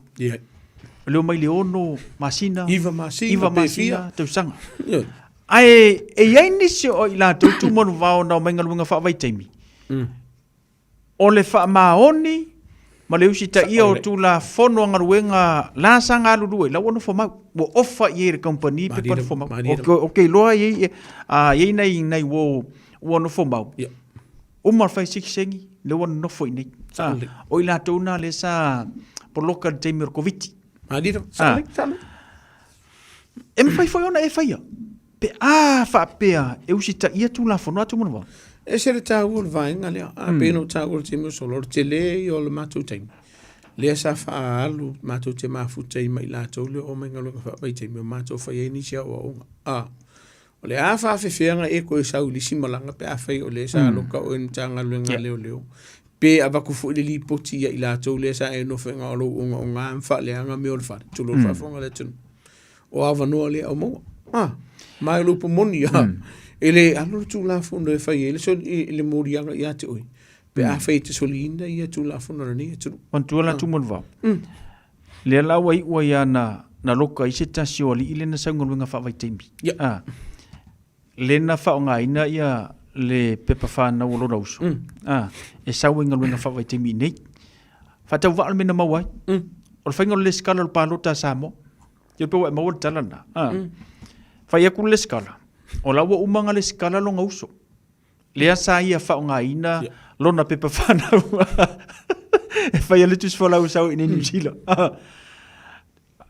le o mai le ono masina iva masina tu sanga ai e ai si o la tu mon vau na mai ngalu fa vai tem o le fa maoni ma le usita ia o tu la fono ngaruenga la sanga lulu la wono fo ma wo offer ye company pe por fo ma okay lo ye ye nei wo wono fo ma o mar fa sengi le wono no fo nei o la tu na le sa por local temer covid madiro sale em fai fo ona e fai pe fa pe e usita ia tu la fono atu mo e se le tāua vai ngale a peno tāua te mo solo te le o le matu te le sa fa alu matu te mafu te mai la to le o mai ngalo fa vai te mo matu fa ye ni sia o o le a fa fe fenga e ko sa u li simalanga pe a fai o le sa lo ka o ntanga le ngale o le pe ava ku fu le li poti ya ila to le sa e no fenga o lo o nga fa le anga me o fa tu lo fa fonga le tun o ava no le o mo mai lu po moni ele alo tu la fono e fai ele so le morianga ia te oi pe a fai te solinda ia tu la fono ni tu on tu la tu mon va le la wai ia na loka i se tasi o li ile na sango nga fa vai tembi le na fa nga ina ia le pepa fa na wo lo uso e sa winga nga fa vai tembi nei fa te va almena mawai o fa ngol le skala o palo ta samo yo pe wa mo talana fa ia ku le skala o la wo umanga le skala longa uso le sa ia fa nga ina lona pepa fana e fa ia le tus fola usa in New Zealand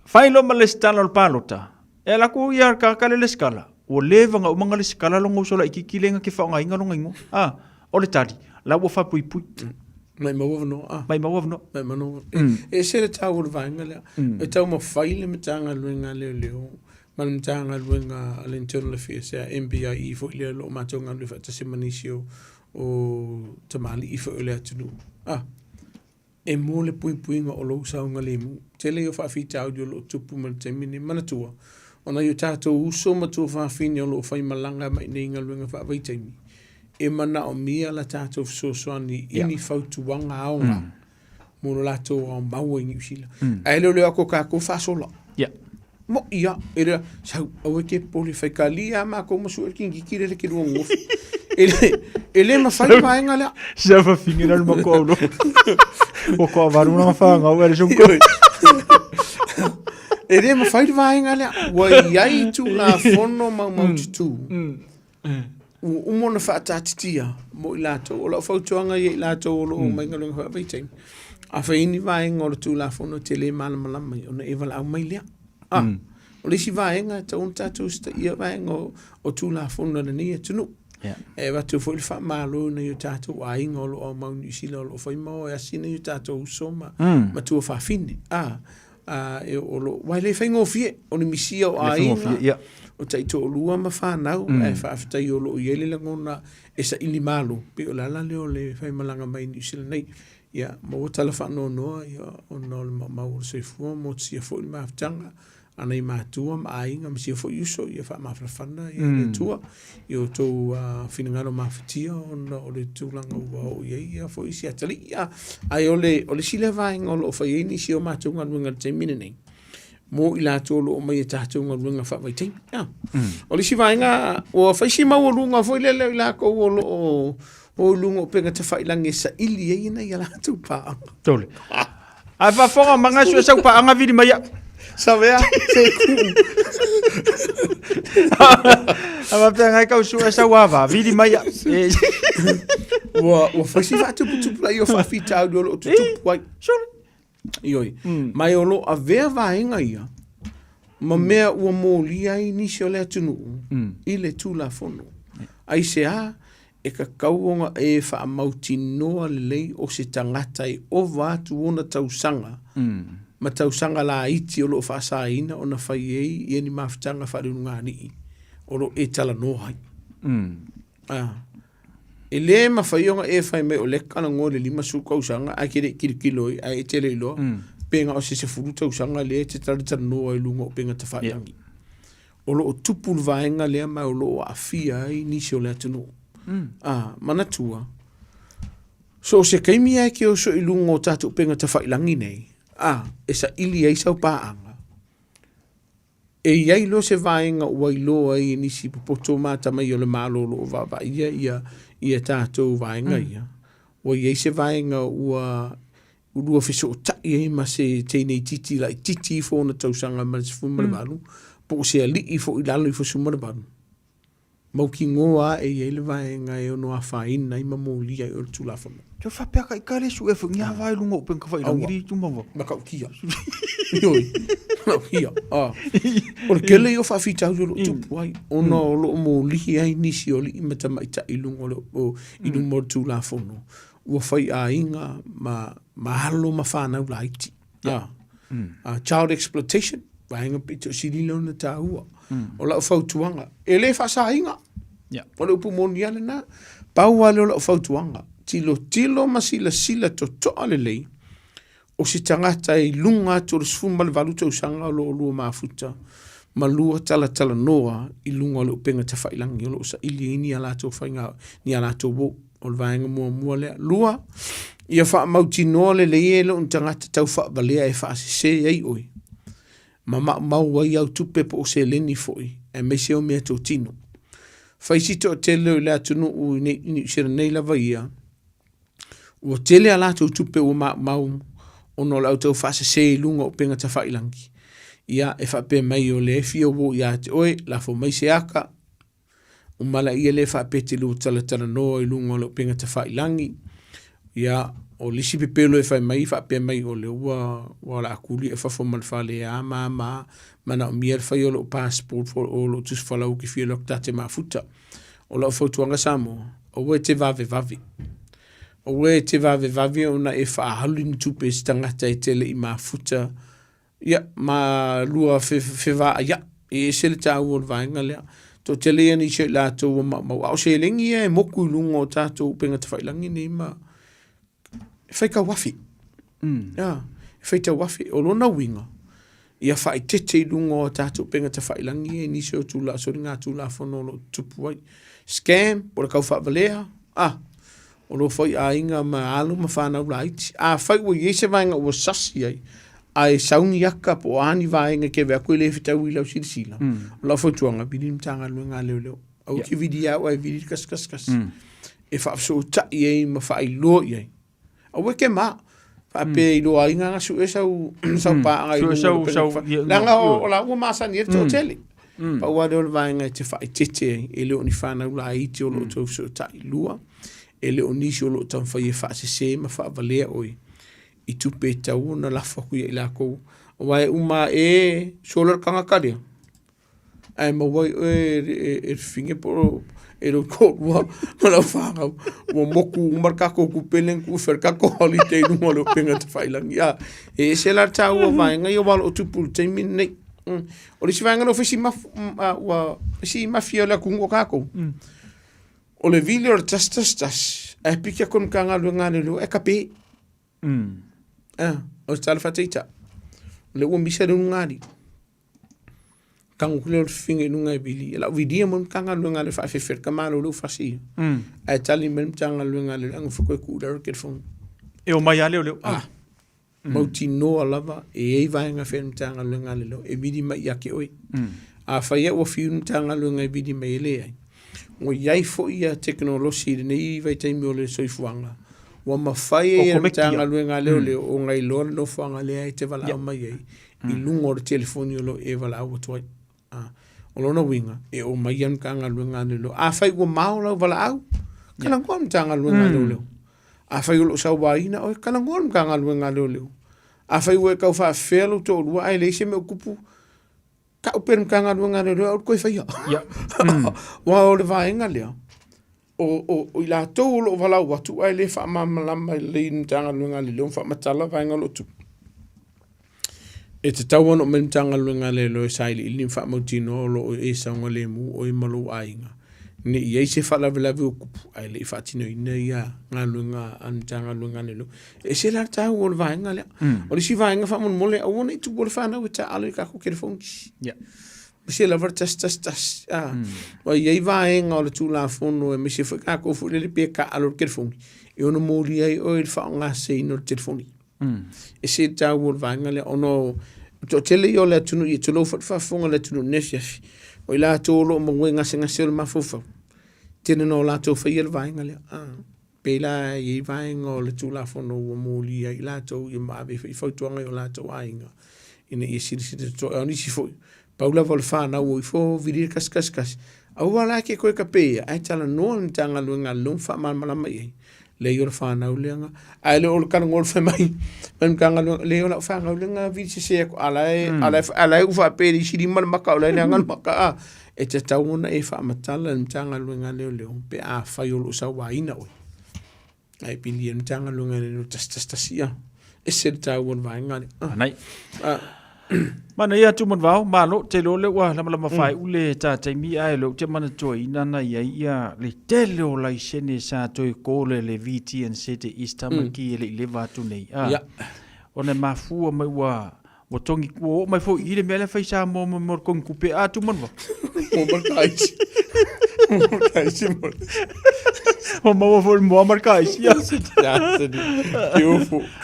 fa lo ma le stala al palota e la ku ia ka le skala o leva nga umanga le skala longa uso la ikikilenga ke fa nga inga longa ingo o le tali la wo fa pui mai mawovno mai mawovno e se le tau va ngala e tau mo faile me tanga luenga le man tanga luenga al internal affairs MBI fo le lo matonga le fa tasimanisio o tamali ifo le atunu e mo le pui nga o lo sa nga le mu tele o fa fita audio lo tupu mal temini manatua ona yo tato uso matu fa fini o lo fa malanga mai ninga luenga fa vai temi e mana o mia la tato so ni ini fautu wanga aonga mo la to o mawo New Zealand ai le ako ka ko fa solo mo ia era sa o ke polifikalia ma como su king kire le ke lungo ele ma fai mai ngala já va finir al makolo o ko var una fa nga o era junko ele ma fai vai ngala wa yai tu la fono ma tu o mona fa tatitia mo ilato o la foto anga ye ilato o lo mai ngalo fa vai tem a fa ini vai ngor tu la fono tele mal malam ona eval au mai le o le si vaenga ta un tatu sta ia vaenga o tu la fono na ni tunu e va tu foi fa malo na yo tatu ai ngolo o mau ni sila lo foi mo e sina yo tatu soma ma tu fa fine e o lo vai le fengo fie o ni misia o ai o tai to lua ma fa na e fa afta yo lo yele la ngona e sa ili malo pe o la le o le fai malanga mai ni sila nei mo telefano no ya o no ma se fu mo si fu ma aftanga ana I mātua ma ainga ma sia fo iuso ia wha mawhawhana ia le tua I o tō whinangaro mawhatia o le tūlanga ua o ia fo isi atali ia ai o le sile vainga o lo whai ni si o mātua ngaruenga te mine nei mo I lātua lo o mai e tātua ngaruenga whawai teim o le si vainga o whai si mau o lunga fo I leo I lāko o lo o lunga o penga te whailangi sa ili e ina I lātua pā Tole ai whafonga manga sua sau pa anga vidi mai Savea, se ku. Ama pia ngai kau sua sa wava, vidi mai. Wa fasi fa tupu la yo fa fita au lo tupu wai. Ioi. Mai olo a vea vaenga ia. Ma mea ua molia I nisi o le atunu. I le tula fono. Ai se a e ka kauonga e wha amauti noa lei o se tangata I o vātu ona tausanga. Ma tausanga la iti o lo whaasaina o na whai ei I ni mawhitanga whareunga ni o lo e tala nohai. E le ma whaionga e whai me o leka na ngō le lima su kausanga a kere kirikiloi a e tele iloa penga o se furu tausanga le te taritana noa I lunga o penga te whaiangi. O lo o tupul vaenga lea mai o lo o awhia I nisi o le atunu. Mana tua. So se kaimi ai ke o so I lunga o tatu penga te whailangi nei. Esa ili ai sau paanga. E iai lo se vaenga ua I loa I nisi popoto mata mai o le malolo o vava ia tātou vaenga ia. Ua iai se vaenga ua urua fiso o tai ei ma se teinei titi la I titi fo na tausanga ma se fumare balu. Po se ali I fo I lalo I fo sumare balu. Mau ki ngoa e iai le vaenga e ono a whaina I mamolia I o tulafono. Te whapeaka I kare su e whangia vai lunga o penka whairangiri tumawa. Makau kia. Ioi. Makau kia. O le kele I o whawhitau I lo tupu ai. Ona o lo mo lihi ai nisi o li I matamaita I lunga o I lunga o tulafono. Ua whai a inga ma halo ma whanau la iti. Child exploitation. Vaenga pito sirilo na tāua. O lau whautuanga. E le whasa inga. O le upu moni ane na. Pau ale o lau whautuanga. Tilo ma sila to ale lei. O si tangata I lunga to resfuma le valuta usanga lo lua mafuta. Ma lua tala noa I lunga le upenga te whailangi. O lo sa ili ini alato whainga ni alato wo. O le vaenga mua lea. Lua. Ia wha mauti noa le e lo un tangata tau wha balea e wha se ei oi. Ma mau wai au tupe po o se leni foi. E me se o mea tō tino. Whaisito o te leo lea tunu u ni sira nei lava ia. Ua tele ala tau tupe o mau ono lau tau whasa se lunga o penga ta whailangi. Ia e whape mai o le fia wo ia te oe, la fo mai se aka. Umala ia le whape te lu talatara noa I lunga o le penga ta whailangi. Ia o lisi pepelo e whai mai whape mai o le ua la akuli e whafo malwhale a mana o mia whai o le passport o lo tus whalau ki fia lok tate mafuta. O lau whautuanga Samoa. O we te vave. O we te vave ona e whaahalu ni tupe si tangata e tele I mafuta. Ia, ma lua whewaa ia. E sele tāu o le vaenga lea. Tō tele ani se lātou mau au se lengi e moku I lunga o tātou penga te whailangi ni ma. Whaika wafi. Ia, whaita wafi. O lona winga. Ia whai tete I lunga o tātou penga te whailangi e nisi o tūla. Sori ngā tūla whono lo tupu wai. Scam, o le kau whavalea. O lo whai a inga ma alu ma whanau la iti. Whai ua iese vaenga ua sasi ai. Ai saungi aka po ani vaenga ke vea koe le whitau I lau sirisila. O lau whautuanga, vidi mtanga luenga leo. Au ki vidi au ai vidi kas. E whaafso tai ei ma whai lo iei. Au ke ma. Whaape I lo a inga su e sau paanga I lunga. Langa o la ua masani e to tele. Pa ua leo le vaenga te whai tete e leo ni whanau la iti o lo tau so tai lua. E leo nisi o lo tau whai e whaase ma whaavalea oi. I tupe tau na lafa kuia I lako. Wai uma e solar kangakaria. Ai ma wai e finge po e ro kōrua ma lau whangau. Wa moku umarkako ku peleng ku wherkako holiday nunga lo penga te whailangi. E se la tau o vaenga I o wala o tupulu teimi nei. O le si vaenga no si mafia la kungo kako. O le vile o le tas. E pika kon kanga luenga le lo e kape. O le tala whateita. Le ua misa le ngari. Kang kule finge nunga bili. La vidia mon kanga lunga le fa fe ka malo lu fasi. Ai tali men tanga lunga le ang fo ku dar ke fon. E o mai ale o ah. Mauti no alava e vai nga fe tanga lunga le lo e bidi mai ya ke oi. A fa ye o fi tanga lunga e bidi mai le ai. Ngo yai fo ia teknolosi nei vai tai mi o le soifuanga. Wa mafai e tanga lunga le o ngai lo no fuanga le ai te vala mai ai. I lungo o telefoni lo e vala au toi. O lona winga e o mai an kanga lunga le lo. A fai go mau lo vala au. Kala ngom tanga lunga le lo. A fai lo sa waina o kala ngom kanga lunga le lo. A fai we ka fa felo to lo ai le se me kupu. Ka o per kanga lunga le lo ko fai. Ya. Wa o le vainga le. O ila to lo vala wa tu ai le fa mama le tanga lunga le lo fa matala vainga lo tu. E te tau ano men tanga luenga le lo e saili ili ni wha mautino lo e saunga le mu o i malu ainga. Ni i eise wha lawe lawe o kupu ai le i whatino i nei a ngā luenga an tanga luenga le lo. E se la tau o le vaenga lea. O le si vaenga wha mon mole a wana i tu bole whanau e ta alo i kako kere fongi. Se la var tas. O i ei vaenga o le tu la fono e me se whakako fu le pia ka alo kere fongi. E ono mōri ai o i wha ngā se ino le telefoni. E se tau o le vaenga lea ono to tele yo le tunu i tulo fa fonga le tunu nesiafi o i la tolo mo wenga singa sel mafufa tene no la to fa yel vainga le pe la i vainga o le tula fono o moli i la to i ma be fa to nga yo la to ainga ina i siri to oni si fo paula vol fa na o i fo vidir kas au wala ke ko ka pe ai tala no ntanga luenga lum fa mal mai le yor fa na ulenga ai le ol kan ngol fe mai men kanga le ol fa nga ulenga vi se ko ala u fa pe di sidi mal maka ola ngal maka e te tauna e fa matala ntanga luenga le pe a fa yol usa waina o ai pili ntanga luenga le tastasia e se tawon vainga nai mana ia tu mon vau malo te lo le wa lama fai ule ta te mi ai lo te mana toi nana ia le tele o lai sene sa toi ko le VT and City Eastama ki le va tu nei ya ona mafu mai wa o tongi ko mai fo ile mele fai sa mo kon kupe a tu mon va o marcais o mo fo mo marcais ya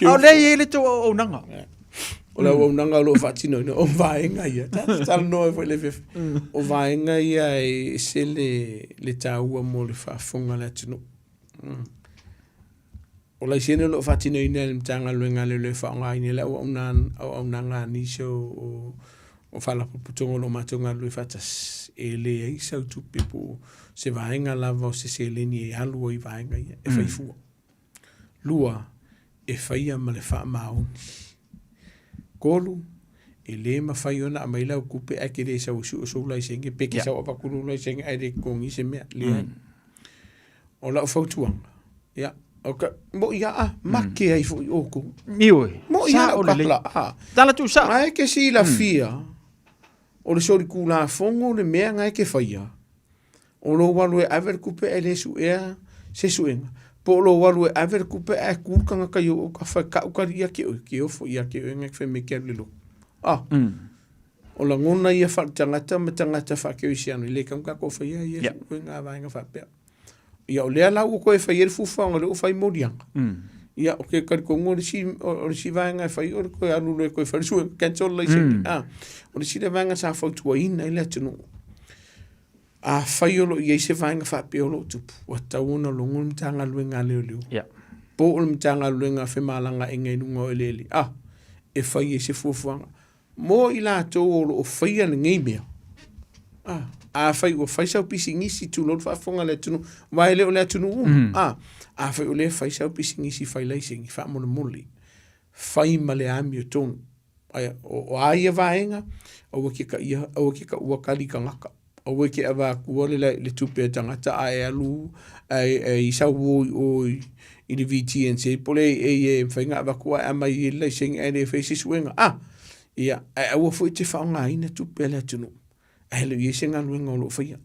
o le ile to o nanga Ola o nanga lo fatino no o vaenga ia tal no foi le fef o vaenga ia e se le tau mo le fa fonga la tino ola sene lo fatino ina le tanga lo ngale le fa nga ina la o nanga ni so o fala putongo lo matonga lo fatas e le ai sa tu pipo se vaenga la vo se le ni alu i vaenga ia e fai fu lua e fai ma le fa maun kolu e le mafai ona a mai lau kupe a kere sa usu lai senge peke sa wapa kuru lai senge ai re kongi se mea le o lau fautuanga ya oka mo ia a make ai fu oku miwe mo ia o kakla tala tu sa ai ke si la fia o le sori kula fongo le mea ngai ke faia o lo walu e aver kupe e le su ea se suenga po lo walu e aver kupe e kurkanga ka yo ka fa ka ukaria ke o fo ia ke ngai fe me ke le lo o la ngona ia fa tangata me tangata fa ke isiano le kam ka ko fa ia ia nga va nga fa pe ia o le ala ko e fa ia fu fa o fa modiang ia o ke ka ko ngor si va nga fa ia ko alu le ko fa su cancel le o si le va nga sa fa tu ina ile tunu a faiolo i se vainga fa peolo tupu wa tauna longo mtanga luenga leo po o mtanga luenga fe malanga inga nunga eleli e fai se fufuanga mo ila to o fai an ngeimea a fai o fai sa pisi ngisi tu lo fa fonga le tunu vai le o le tunu a fai o le fai sa pisi ngisi fai lai singi fa mo moli fai male ami ton o ai vainga o ke ka ia o ke ka wa kali kangaka o ke ava kuole le tupe tangata ai alu ai sa o i le VT and se pole e whainga ava kua ama i le sing e le whaisi suenga ia ai awa fwoi te whaonga ina tupe le tunu ai le iesenga luenga o lo whaia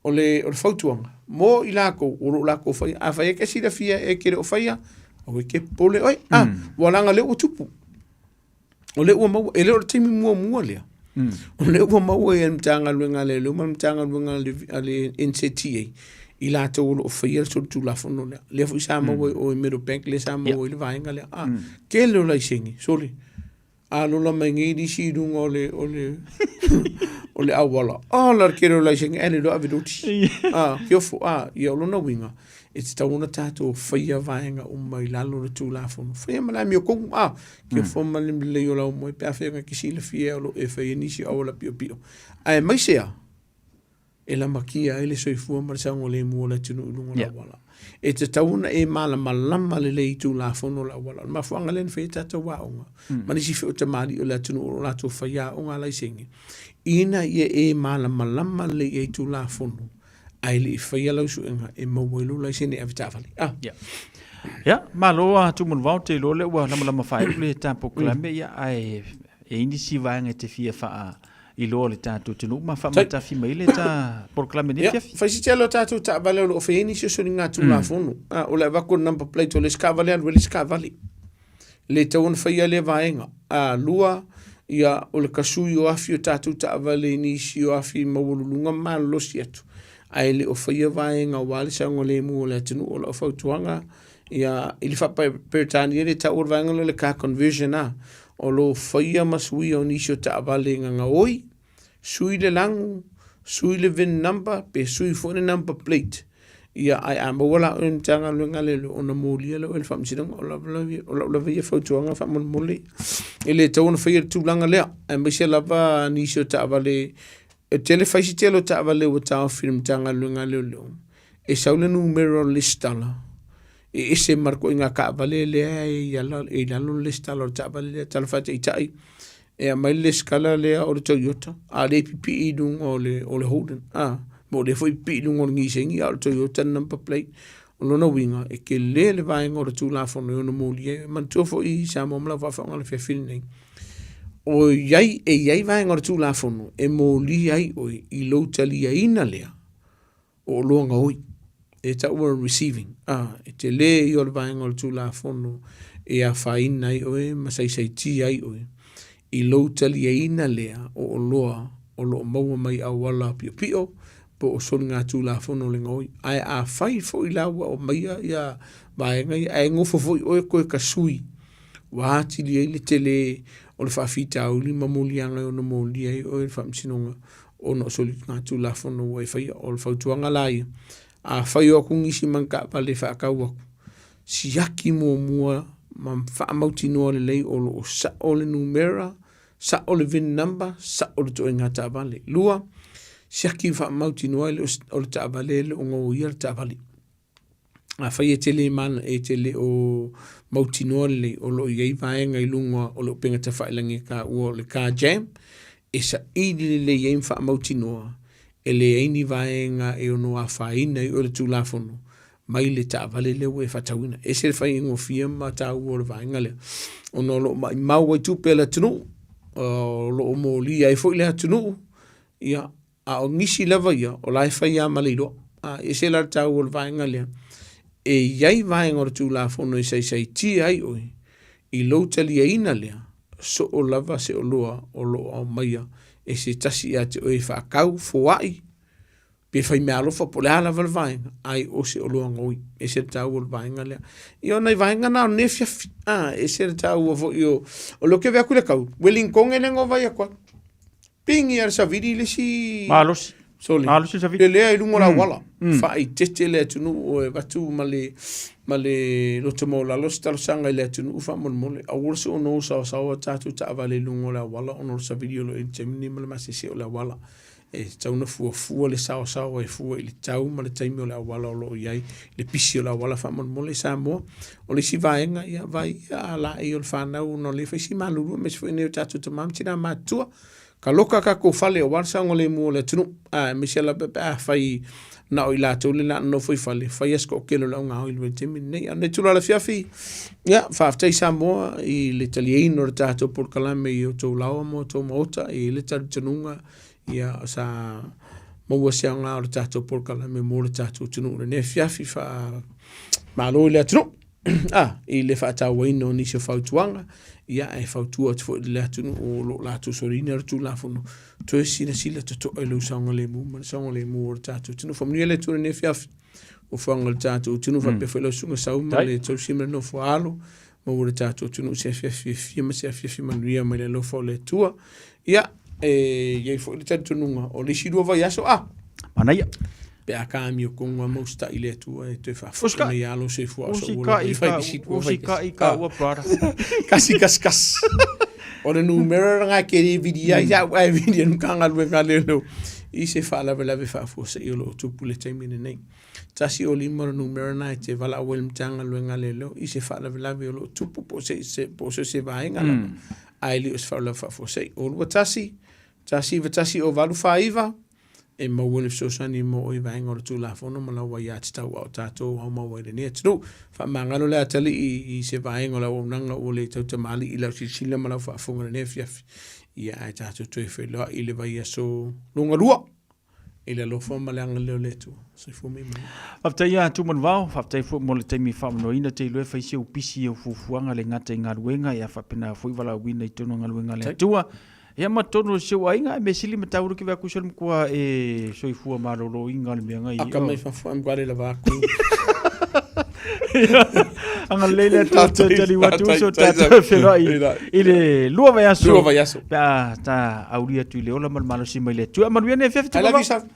o le whautuanga mo i lako o lo lako whaia a whaia ke sira fia e kere o whaia o ke pole walanga le o tupu o le ua mau e le o teimi mua lea O le ua maua e mtanga luenga le luma mtanga luenga le NCTA. I la te olo o whaia so tu la fono le. Le fu sa maua o Middle Bank le sa maua i le vaenga le. Ke leo lai sengi, soli. Lola mai ngi di si dunga o le awala. Lar ke leo lai sengi, ane do aviduti. Kiofo, ia olona winga. E te tauna tātou whaia vaenga o mai lalo le tū la fono. Whaia malai mi o kongu, kiofo malim le o lau moi, pia whaia ki sila fia o lo e whaia nisi awala pio pio. Ai mai sea, e la makia e le soifua marisanga le mua la tunu ulunga la wala. E te tauna e malama le i tū la fono la wala. Ma fuanga len whaia tātou waonga. Manisi whi o te mali o la tunu o la tō whaia o ngā lai sengi. Ina ia e malama le i tū la fono. Ai li whaia lau suenga e mawailu lai sene avitawali. Ja, maloa tu mun vau te lo le ua lama whae le tampo klame ia ai e indi si vaenga te fia wha I lo le tātou tunu ma wha mata fi mai le ta proklame ne fiafi. Whaisi te alo tātou ta vale o whaeni si soni ngā tū la fono. O le wako number plate o le skavale anu le skavale. Le tauna whaia le vaenga. Lua ia o le kasui o afi o tātou ta vale nisi o afi mawalulunga ma losi atu. Ai le o whaia vaenga wale sa ngole mu o le atinu o la whautuanga ia ili whapa peritani ele ta ur vaenga le ka conversion o lo whaia masui o nisi o ta avale nga oi sui le langu, sui le VIN number pe sui phone number plate ia ai amawala o ntanga lunga le o na molia le o le whamsidanga o la via whautuanga whamon mole ele ta una whaia tūlanga lea ai maise lava nisi o ta avale e tele faisi telo ta avale o ta film tanga lunga leo. E saule numero listala. E ese marco inga ka avale le e lalo listala o ta avale le talafate itai. E a mai le skala le o le Toyota. A le PPE dung o le Holden. Mo le foi PPE dung o le ngisengi o le Toyota number plate. O lona winga e ke le vaenga o le tūla fono o na molie. Man tuofo I sa momla wafanga le fefil nei. O iai vaenga o tū la fono, e mō li ai oi I lo tali a ina lea o loanga oi. E ta ua receiving. E te le I o le vaenga o tū la fono e a whaina ai oi, masai ti ai oi. I lo tali a ina lea o loa, o loa maua mai a wala pio pio, po o soni ngā tū la fono le ngoi. Ai a whai fo I laua o maia ia vaenga I a ngofo fo I oi koe ka sui. Wahati li ai le tele o le whawhita au li mamulianga o na molia I o le whamsinonga o na soli ngā tū la fono wai whaia o le whautuanga lai. A whai o kungisi manka pa le whaakau aku. Siaki mua ma whaamauti noa le lei o sa o le numera, sa o le VIN number, sa o le toi ngā tāwale. Lua, siaki whaamauti noa o le tāwale le o ngā uia le tāwale. A whai e tele mana e tele o mauti noa le o lo iei vaenga I lunga o lo penga te whailangi ka ua le car jam e sa ili le iei mwha mauti noa e le eini vaenga e ono a whaina I o le tūlafono mai le ta vale le we whatauina e se whai ingo fia ma ta ua le vaenga le ono lo mai mau ai tupe la tunu lo o mo li ai fo le tunu ia a o ngisi lava ia o lai whai a maliro e se la ta ua le vaenga le e iai vaenga o tū la fono I sei ti ai oi I lo tali a ina lea so o lava se o loa o lo o maia e se tasi a te oi whaakau fuai pe whai mea alofa po le ala val vaenga ai o se o loa ngoi e se tau o le vaenga lea I o nei vaenga na o nefia e se tau o vo I o lo ke vea kule kau Wellington e nengo vai a kwa pingi ar sa vidi le si Malos Soli. Le lea I lungo la wala. Whai tete le atunu o e watu ma le loto mo la los talo sanga I le atunu ufa mon mole. A ursa o no sa tatu ta avale lungo la wala o no sa video lo intemini ma le masese o la wala. E tauna fua le sao e fua I le tau ma le taimi o la wala o lo iai. Le pisi o la wala wha mon mole Samoa. O le si vaenga ia vai a la e o le whanau no le whaisi maluru me se fo ine o tatu ta mamtina matua. Ka loka ka ko fale o warsa ngole mo le tunu me se la pepe fai na o ila to le na no foi fale fai esko kelo la nga o le temi nei ane tula la fiafi ya fa aftai Samoa I le italiano o tato por kalame I o to lao mo to mota I le tanunga ia sa mo sia nga o tato por kalame mo le tato tunu ne fiafi fa malo le tunu I le whaatau waino ni se whautuanga, ia e whautua te fwoi le atunu o lo la tu sorina ratu la fono. Toe sina sila te to e lo saunga le mu, man saunga le mu o tatu. Tino whamnia le tūne ne fiafi. O whanga le tatu, tino whape whelo sunga sauma le tau sima no whaalo. Ma ure tatu, tino se fiafi, ma se fiafi manuia mai le lo whao le tua. Ia, iei fwoi le tatu nunga. O le shirua vai aso, Manaia. Pe a kami o konga mausta i le tua e te whafuka na ialo se fua so ula. Usika i ka ua prada. Kasi kas. O le numero nga kere vidia, ia wai vidia nukanga lue nga lelo. I se whaalawe lawe whafua se i o lo tupu le taimine nei. Tasi o lima o numero na e te wala awel mtanga lue nga lelo. I se whaalawe lawe o lo tupu po se vaenga lama. Ai li o se whaalawe whafua se. O lua tasi o valu whaiva. E mawele sosani mo o i vaenga o le tūlafono ma lau wai ati tau au tātou au maua le nea tunu. Wha mangalo le atali i se vaenga o lau nanga o le tau tamali i lau sisila ma lau whaafonga le nea fiafi. Ia ai tātou tue wheloa i le vai aso lunga rua. I le lofa ma le anga leo le tu. So fumi mai. Whaftai a tuman vau, whaftai fu mo le teimi whamano ina te ilue whaisi au pisi au fufuanga le ngata i ngā ruenga ia whapena fuiwala wina i tono ngā ruenga le atua. Ia matono se ainga e mesili matauru ki vaku sel mkua e soifua marolo inga le meanga i. Aka mai whafua mkware la vaku. Anga leile tatu tali watu so tatu wherai. Ile lua vai aso. Lua vai aso. Pea ta auria tu ile ola malmalo si mai le tu. Amanuia ne fefe tu. I love you, Sam.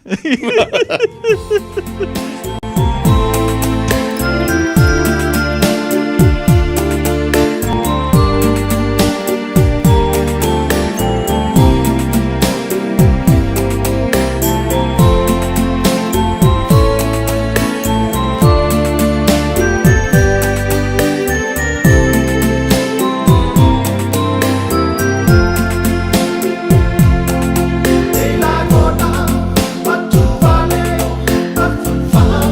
Fun.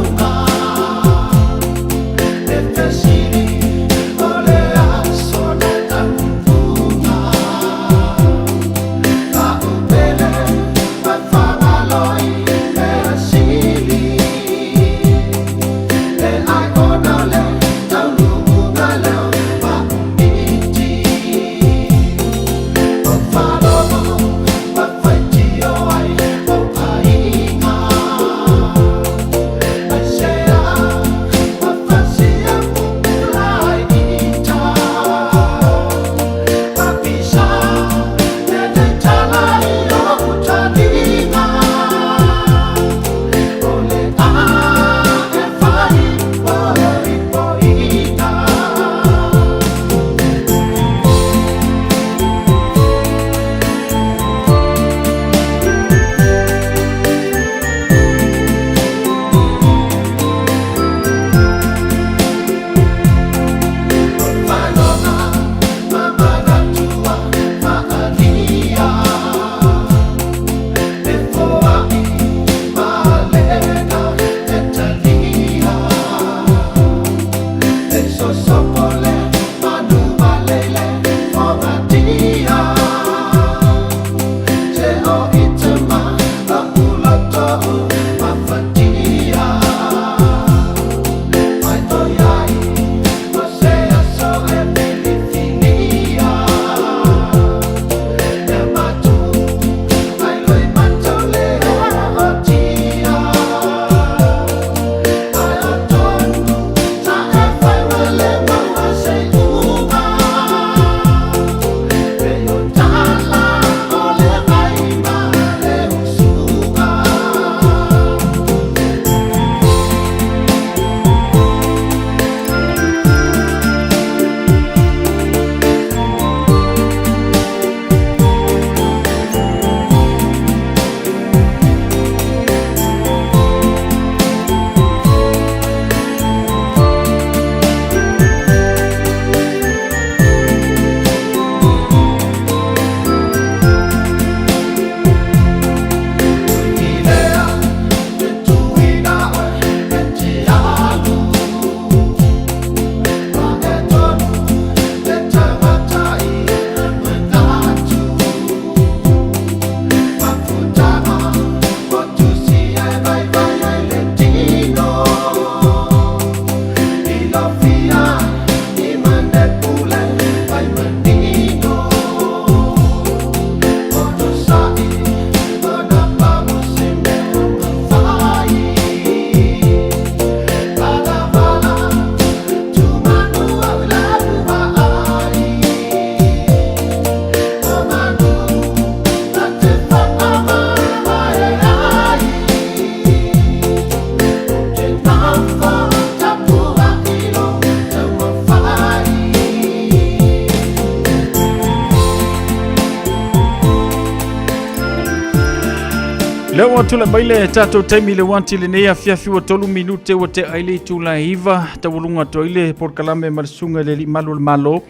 Leo atula baile tato taimi le wanti le nea fiafi wa tolu minute wa te aile tula hiva tawulunga toile por kalame malsunga le malo malo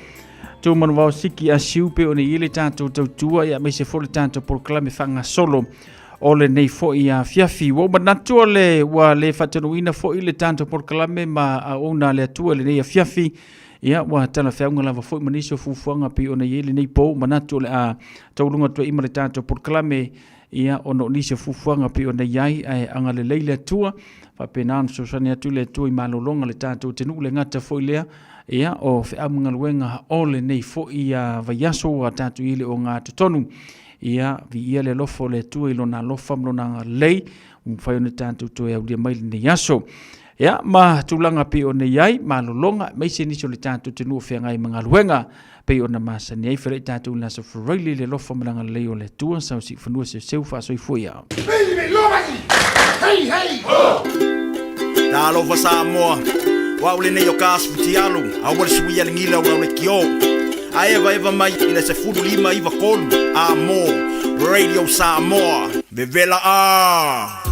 tu manwa siki asiupe o ne ile tato tautua ya mese fole tato por kalame fanga solo ole nei fo ia fiafi wo banatu le wa le fatanuina fo ile tato por kalame ma ona le atua le nei fiafi ia wa tala faunga lava fo maniso fufuanga pe ona ile nei po manatu le a tawulunga to imale tato por kalame ia ono nise fufuanga pe ona yai ai anga le leile tua fa penan so sania tu le tu malolonga le tato tenu le ngata foilea ia o fe amunga luenga ole nei fo ia vayaso wa tatu ile o ngata tonu ia vi ia le lofo le tu ilo na lofa mlona lei fa ona tatu to ya dia mai le yaso ia ma tulanga pe ona yai malolonga mai se niso le tatu tenu fe ngai manga luenga pe ona masa nei fere tatu na so freely le lofa mlanga lei o le tu sa si funu se seu fa so foia hey hey da lo fa Samoa wa ule nei o kas futialu a wal suia le ngila o le kio a eva mai ina se fudu lima iva kolu a mo radio Samoa vevela a